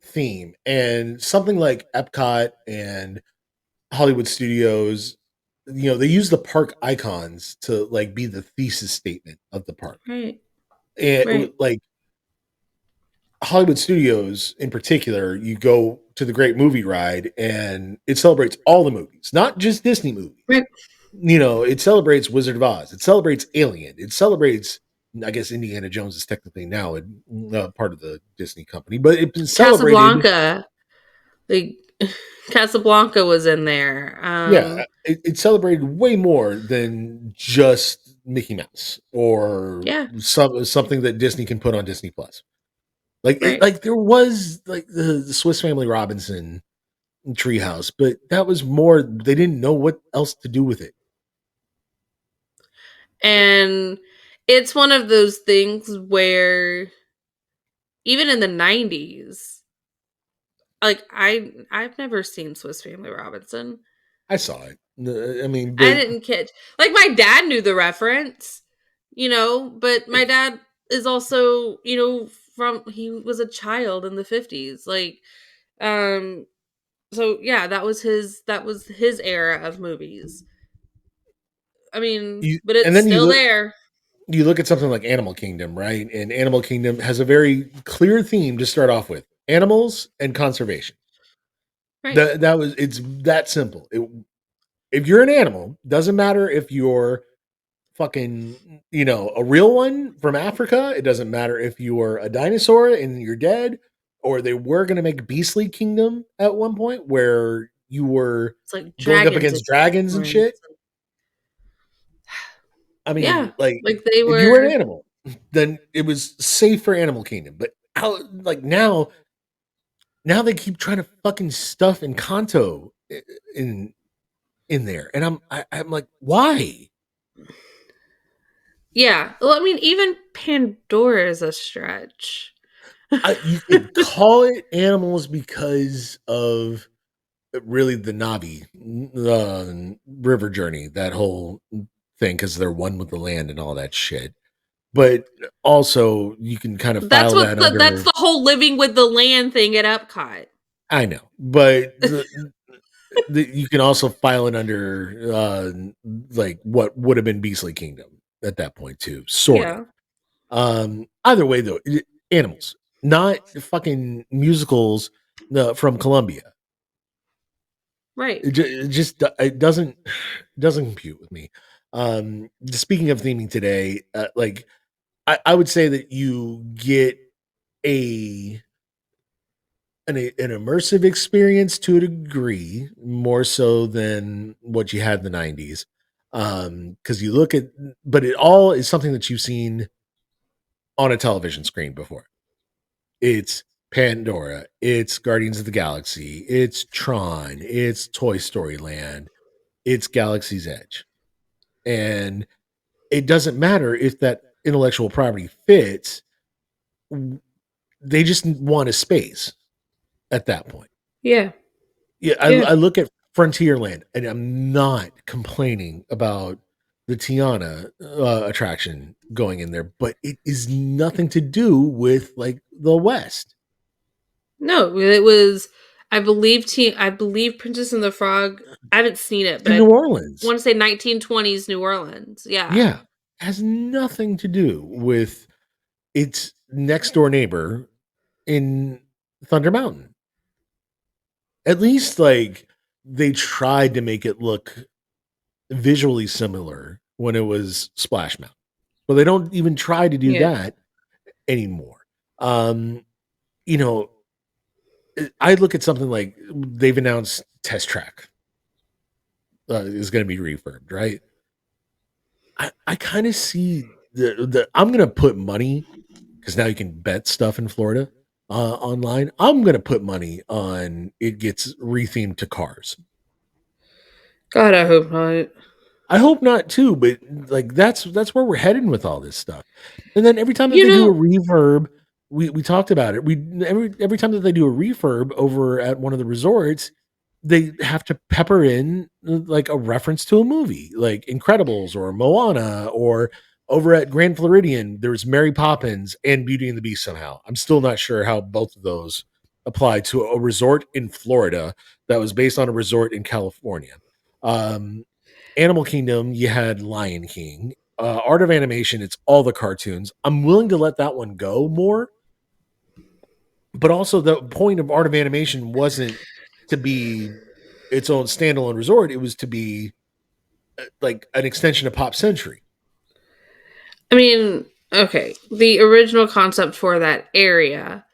theme, and something like Epcot and Hollywood Studios, they use the park icons to like be the thesis statement of the park, right, and right. like Hollywood Studios in particular, you go to the Great Movie Ride and it celebrates all the movies, not just Disney movies. Right. It celebrates Wizard of Oz, it celebrates Alien, it celebrates, I guess Indiana Jones is technically now part of the Disney company, but it's been celebrated. Casablanca, like Casablanca was in there. Yeah, it celebrated way more than just Mickey Mouse or Yeah, something that Disney can put on Disney Plus. right. Like there was like the Swiss Family Robinson treehouse, but that was more, they didn't know what else to do with it. And it's one of those things where even in the 90s, like I've never seen Swiss Family Robinson. I saw it. I mean, I but didn't catch, like, my dad knew the reference, but my dad is also, from he was a child in the 50s. Like, um so yeah, that was his era of movies. I mean, you but and it's then still there. you look at something like Animal Kingdom, right? And Animal Kingdom has a very clear theme to start off with: animals and conservation. Right. It's that simple. If you're an animal, doesn't matter if you're fucking, a real one from Africa. It doesn't matter if you are a dinosaur and you're dead, or they were going to make Beastly Kingdom at one point where you were It's like going up dragons and against dragons and unicorns. shit. I Yeah, mean, like, like they if you were an were. animal, then it was safe for Animal Kingdom. But how, like now they keep trying to fucking stuff Encanto in in there, and I'm like, why? Yeah, well, I mean, even Pandora is a stretch. You could call it animals because of really the Navi river journey, that whole thing, because they're one with the land and all that shit. But also, you can kind of That's file what that that's under. the whole living with the land thing at Epcot. I know, but you can also file it under like what would have been Beastly Kingdom at that point too, sort of. Yeah, Either way, though, animals, not fucking musicals from Colombia. right. It just it doesn't compute with me. Speaking of theming today, like I would say that you get a an immersive experience to a degree, more so than what you had in the 90s. Because you look at, but it all is something that you've seen on a television screen before. It's Pandora, it's Guardians of the Galaxy, it's Tron, it's Toy Story Land, it's Galaxy's Edge. And it doesn't matter if that intellectual property fits, they just want a space at that point. Yeah, Yeah, yeah. I look at Frontierland and I'm not complaining about the Tiana attraction going in there, but it is nothing to do with like the West. No, it was. I believe Princess and the Frog. I haven't seen it, but In I New Orleans. want to say 1920s New Orleans. Yeah, Yeah. Has nothing to do with its next door neighbor in Thunder Mountain. At least like they tried to make it look visually similar when it was Splash Mountain. But they don't even try to do yeah. that anymore. Um, you know, I look at something like they've announced Test Track is going to be refurbed, right? I kind of see the I'm going to put money, because now you can bet stuff in Florida online. I'm going to put money on it gets rethemed to cars. God, I hope not. I hope not too, but like that's where we're heading with all this stuff. And then every time that You they do a know, refurb, we talked about it. We every time that they do a refurb over at one of the resorts, they have to pepper in like a reference to a movie, like Incredibles or Moana, or over at Grand Floridian, there's Mary Poppins and Beauty and the Beast somehow. I'm still not sure how both of those apply to a resort in Florida that was based on a resort in California. Um, Animal Kingdom, you had Lion King. Art of Animation, it's all the cartoons. I'm willing to let that one go more, but also the point of Art of Animation wasn't to be its own standalone resort. It was to be like an extension of Pop Century. I mean, okay, the original concept for that area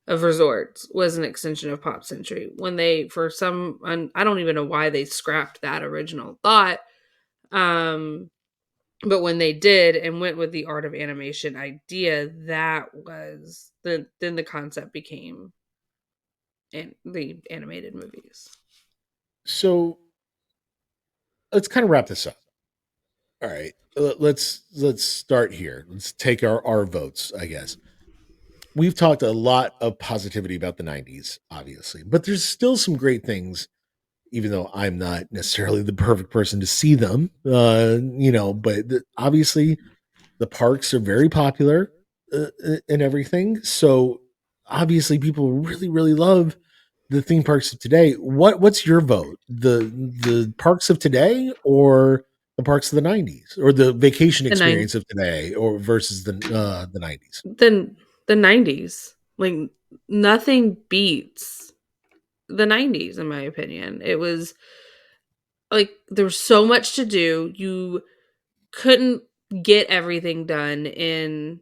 of resorts was an extension of Pop Century. When they, for some, and I don't even know why they scrapped that original thought, um, but when they did and went with the art of animation idea, that was then the concept became the animated movies. So let's kind of wrap this up. All right, let's start here. Let's take our votes, I guess. We've talked a lot of positivity about the 90s, obviously, but there's still some great things, even though I'm not necessarily the perfect person to see them. But obviously the parks are very popular and everything. So obviously people really, really love the theme parks of today. What's your vote? The parks of today or the parks of the 90s, or the vacation The nine experience of today or versus the 90s? the 90s. Like nothing beats the 90s in my opinion. It was like there was so much to do. You couldn't get everything done in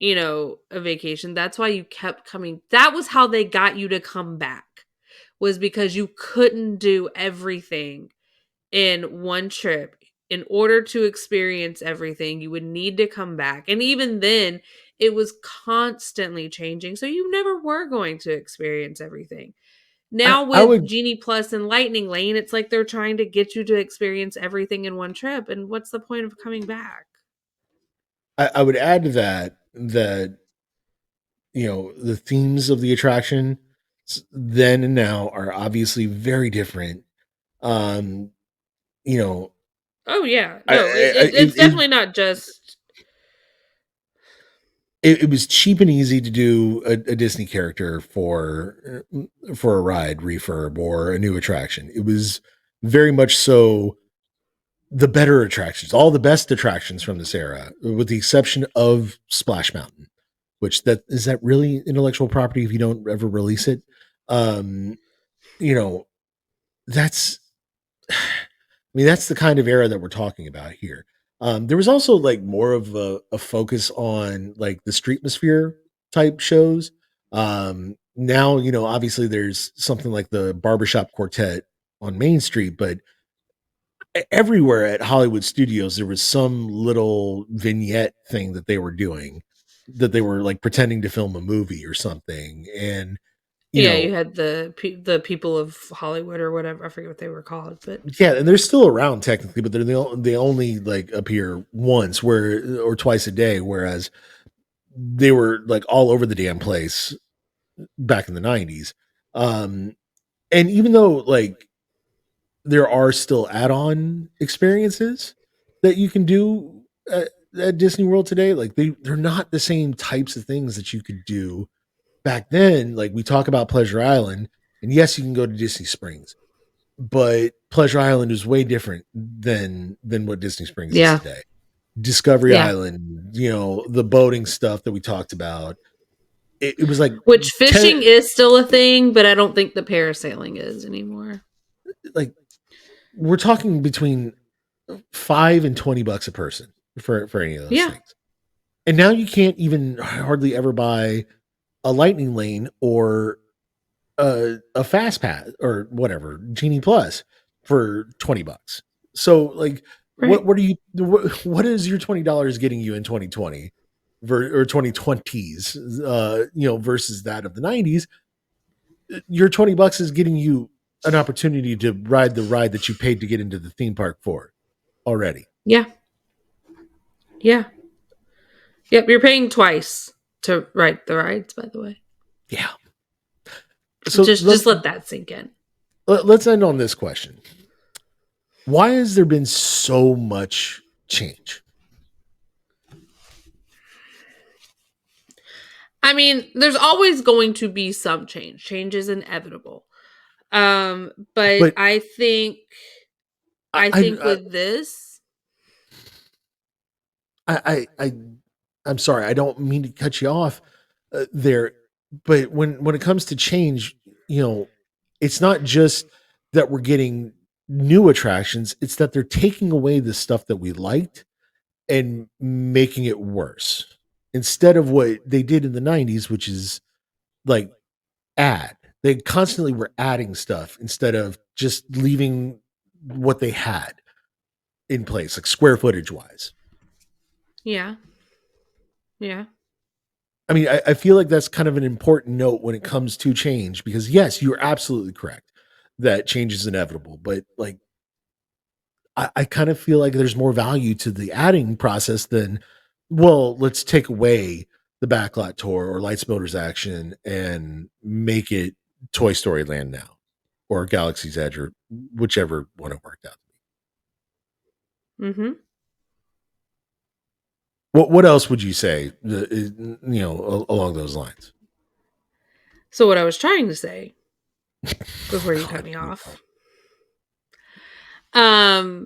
a vacation. That's why you kept coming. That was how they got you to come back, was because you couldn't do everything in one trip. In order to experience everything, you would need to come back. And even then, it was constantly changing. So you never were going to experience everything. Now I with would Genie Plus and Lightning Lane, it's like they're trying to get you to experience everything in one trip. And what's the point of coming back? I would add to that the themes of the attraction then and now are obviously very different. Um, you know, Oh yeah. I, No, I it's definitely not just. it was cheap and easy to do a Disney character for a ride refurb or a new attraction. It was very much so the better attractions, all the best attractions from this era, with the exception of Splash Mountain, which that really intellectual property if you don't ever release it. Um, you know, that's I mean, that's the kind of era that we're talking about here. There was also like more of a focus on like the streetmosphere type shows. Now, obviously there's something like the Barbershop Quartet on Main Street, but everywhere at Hollywood Studios, there was some little vignette thing that they were doing, that they were like pretending to film a movie or something. And, you Yeah, know, you had the people of Hollywood or whatever. I forget what they were called, but yeah, and they're still around technically, but they only like appear once or twice a day, whereas they were like all over the damn place back in the 90s. Um, and even though like there are still add-on experiences that you can do at Disney World today, like they're not the same types of things that you could do back then. Like we talk about Pleasure Island, and yes, you can go to Disney Springs, but Pleasure Island is way different than what Disney Springs is yeah, today. Discovery yeah. Island, the boating stuff that we talked about. It was like Which 10, fishing is still a thing, but I don't think the parasailing is anymore. like we're talking between $5 and $20 a person for any of those Yeah, things. And now you can't even hardly ever buy a lightning lane or a fast pass or whatever Genie Plus for $20. So like, right. what is your $20 getting you in 2020 or 2020s? Versus that of the 90s. Your $20 is getting you an opportunity to ride the ride that you paid to get into the theme park for already. Yeah. Yeah. Yep. You're paying twice to ride the rides, by the way. Yeah. So Just let that sink in. let's end on this question. Why has there been so much change? I mean, there's always going to be some change. Change is inevitable. But I think with this, I'm sorry, I don't mean to cut you off there, but when it comes to change, it's not just that we're getting new attractions; it's that they're taking away the stuff that we liked and making it worse instead of what they did in the '90s, which is like add. They constantly were adding stuff instead of just leaving what they had in place, like square footage wise. yeah. Yeah. I mean, I feel like that's kind of an important note when it comes to change because, yes, you're absolutely correct that change is inevitable. But like, I kind of feel like there's more value to the adding process than, well, let's take away the backlot tour or Lights Motors Action and make it Toy Story Land now or Galaxy's Edge or whichever one it worked out. Mm-hmm. What else would you say, along those lines? So what I was trying to say before you cut me off. By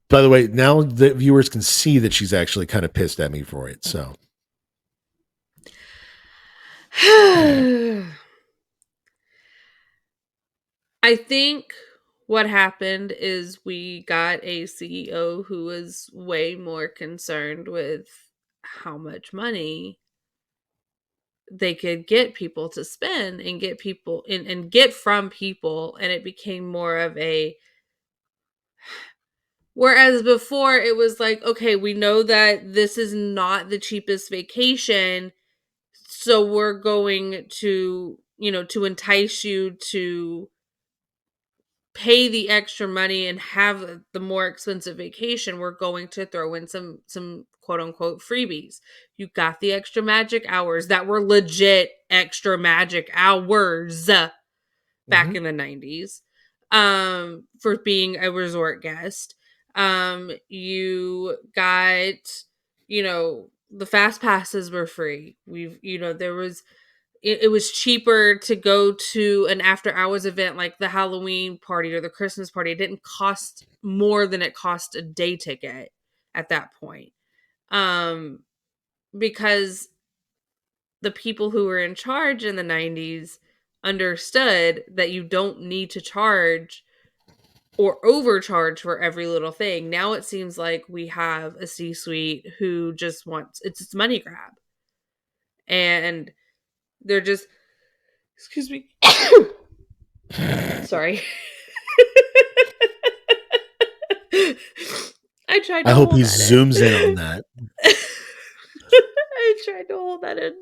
the way, now the viewers can see that she's actually kind of pissed at me for it. So I think what happened is we got a CEO who was way more concerned with how much money they could get people to spend and get people and get from people, and it became more of a, whereas before it was like, okay, we know that this is not the cheapest vacation, so we're going to, to entice you to pay the extra money and have the more expensive vacation, we're going to throw in some quote unquote freebies. You got the extra magic hours that were legit extra magic hours back in the 90s for being a resort guest. You got, the fast passes were free. There was, it was cheaper to go to an after hours event like the Halloween party or the Christmas party. It didn't cost more than it cost a day ticket at that point. Because the people who were in charge in the 90s understood that you don't need to charge or overcharge for every little thing. Now it seems like we have a C-suite who just wants, it's money grab. And they're just, excuse me. Sorry. I hope he zooms in on that. I tried to hold that in.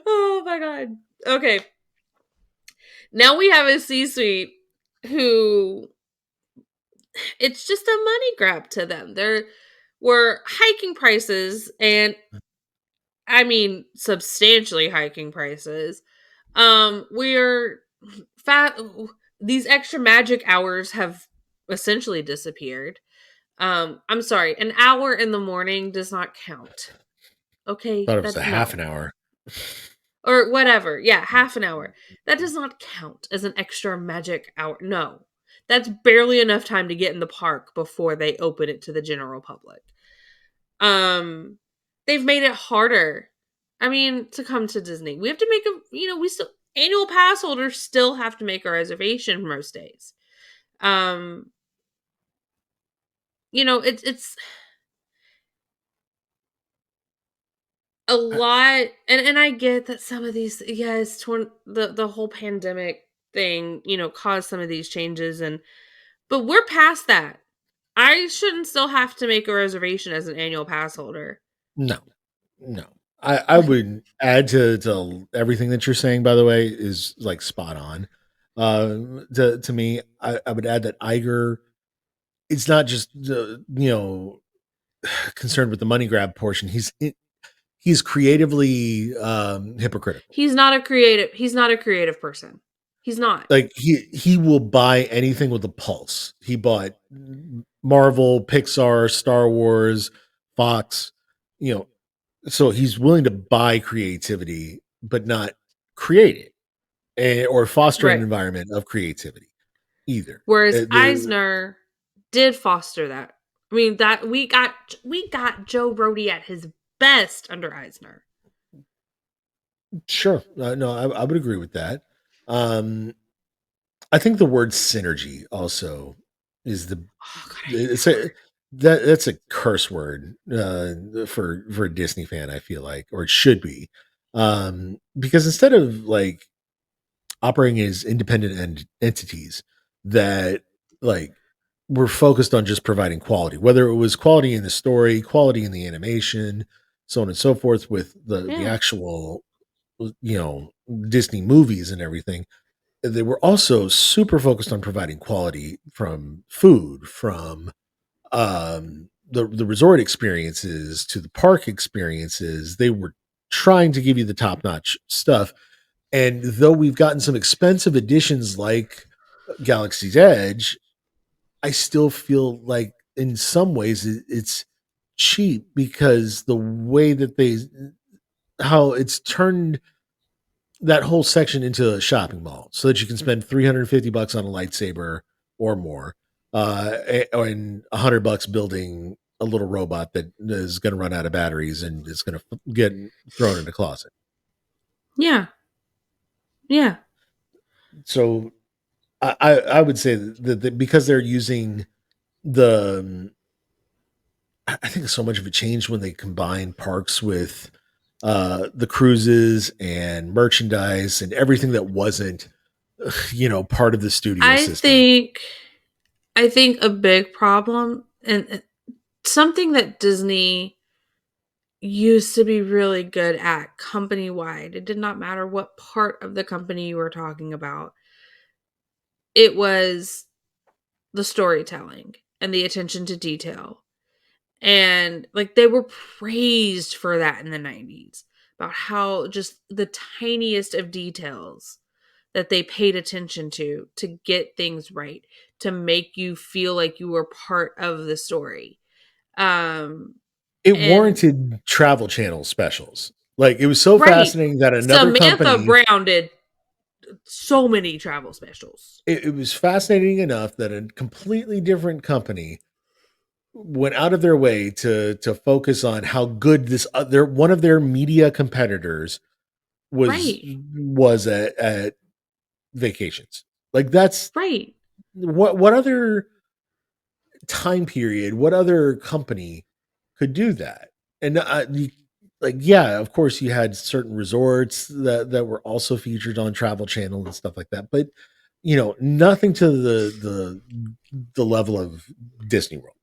Oh my god. Okay. Now we have a C-suite who, it's just a money grab to them. We're hiking prices, and I mean substantially hiking prices. We're fat. These extra magic hours have essentially disappeared. I'm sorry, an hour in the morning does not count. Okay, Thought it was half an hour. Or whatever. Yeah, half an hour. That does not count as an extra magic hour. No. That's barely enough time to get in the park before they open it to the general public. They've made it harder. I mean, to come to Disney. We have to make we still, annual pass holders still have to make a reservation most days. It's a lot, and I get that some of these, yes, the whole pandemic thing, caused some of these changes, but we're past that. I shouldn't still have to make a reservation as an annual pass holder. No. I would add to everything that you're saying, by the way, is like spot on. To me, I would add that Iger, it's not just concerned with the money grab portion. He's creatively hypocritical. He's not a creative. He's not a creative person. He's not. Like he will buy anything with a pulse. He bought Marvel, Pixar, Star Wars, Fox, you know, so he's willing to buy creativity, but not create it or foster an Right. environment of creativity either. Whereas The Eisner did foster that. I mean, that we got Joe Brody at his best under Eisner. Sure, no, I would agree with that. Um, I think the word synergy also is the Oh God, I hate it's that a word. that's a curse word for a Disney fan. I feel like, or it should be, because instead of like operating as independent entities that like were focused on just providing quality, whether it was quality in the story, quality in the animation, so on and so forth, with the Yeah. actual Disney movies and everything. They were also super focused on providing quality from food, from the resort experiences to the park experiences. They were trying to give you the top notch stuff. And though we've gotten some expensive additions like Galaxy's Edge, I still feel like in some ways it's cheap because the way that how it's turned that whole section into a shopping mall so that you can spend $350 on a lightsaber or more, and $100 building a little robot that is going to run out of batteries and is going to get thrown in a closet. Yeah. Yeah. So I would say that because they're using the, I think so much of it changed when they combined parks with the cruises and merchandise and everything that wasn't part of the studio I system. think I think a big problem and something that Disney used to be really good at company wide. It did not matter what part of the company you were talking about. It was the storytelling and the attention to detail. And like they were praised for that in the 90s about how just the tiniest of details that they paid attention to get things right, to make you feel like you were part of the story. Um It and warranted Travel Channel specials. Like it was so right. fascinating that another Samantha company. Brown did so many travel specials. It was fascinating enough that a completely different company went out of their way to focus on how good this other one of their media competitors was Right. was at vacations. Like that's Right. what other time period, what other company could do that? And like, yeah, of course, you had certain resorts that were also featured on Travel Channel and stuff like that, but nothing to the level of Disney World.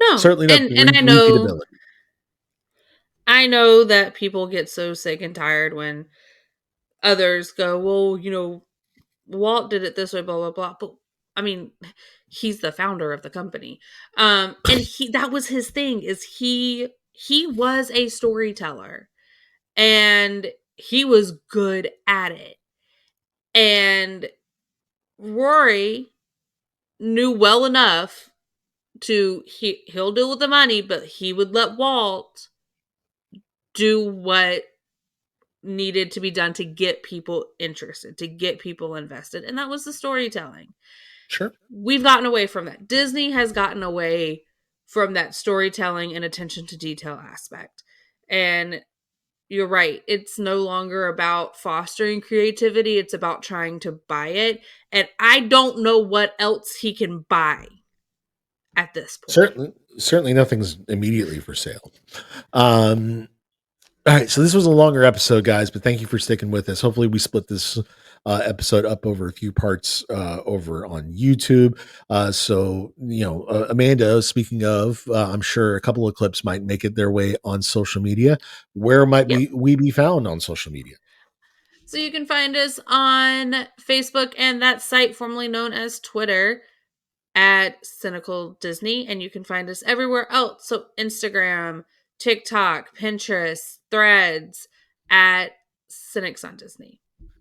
No. Certainly not the And repeatability. I know that people get so sick and tired when others go, well, Walt did it this way, blah, blah, blah. But I mean, he's the founder of the company. And that was his thing, is he was a storyteller and he was good at it. And Rory knew well enough he'll deal with the money, but he would let Walt do what needed to be done to get people interested, to get people invested. And that was the storytelling. Sure. We've gotten away from that. Disney has gotten away from that storytelling and attention to detail aspect. And you're right. It's no longer about fostering creativity. It's about trying to buy it. And I don't know what else he can buy at this point. Certainly nothing's immediately for sale. All right, so this was a longer episode, guys, but thank you for sticking with us. Hopefully, we split this episode up over a few parts over on YouTube. Amanda, speaking of, I'm sure a couple of clips might make it their way on social media. Where might Yep. we be found on social media? So you can find us on Facebook and that site formerly known as Twitter at Cynical Disney, and you can find us everywhere else. So Instagram, TikTok, Pinterest, Threads at Cynics on Disney.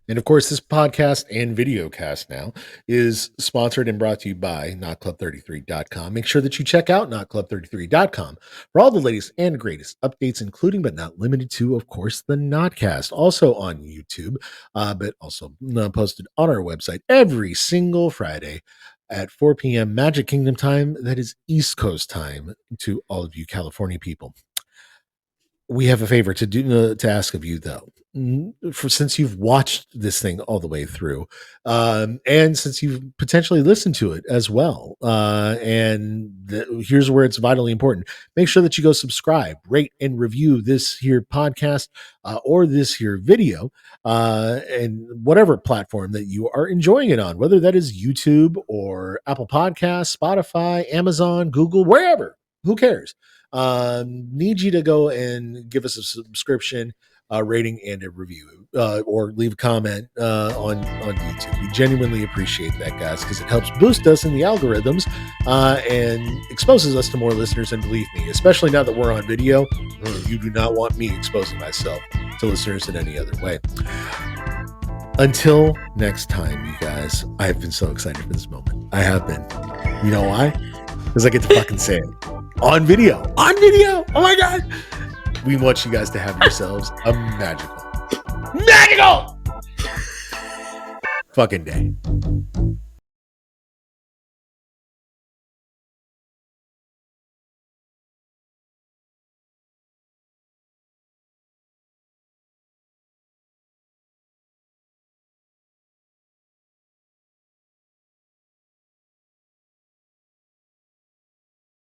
And of course, this podcast and video cast now is sponsored and brought to you by NotClub33.com. Make sure that you check out NotClub33.com for all the latest and greatest updates, including but not limited to, of course, the Notcast, also on YouTube, but also posted on our website every single Friday at 4 p.m. Magic Kingdom time. That is East Coast time to all of you California people. We have a favor to ask of you, though. Since you've watched this thing all the way through, and since you've potentially listened to it as well, here's where it's vitally important: make sure that you go subscribe, rate, and review this here podcast or this here video, and whatever platform that you are enjoying it on, whether that is YouTube or Apple Podcasts, Spotify, Amazon, Google, wherever. Who cares? Need you to go and give us a subscription, rating, and a review, or leave a comment on YouTube. We genuinely appreciate that, guys, because it helps boost us in the algorithms and exposes us to more listeners. And believe me, especially now that we're on video, you do not want me exposing myself to listeners in any other way. Until next time, you guys, I have been so excited for this moment. I have been. You know why? Because I get to fucking say it. On video. Oh my God. We want you guys to have yourselves a magical fucking day.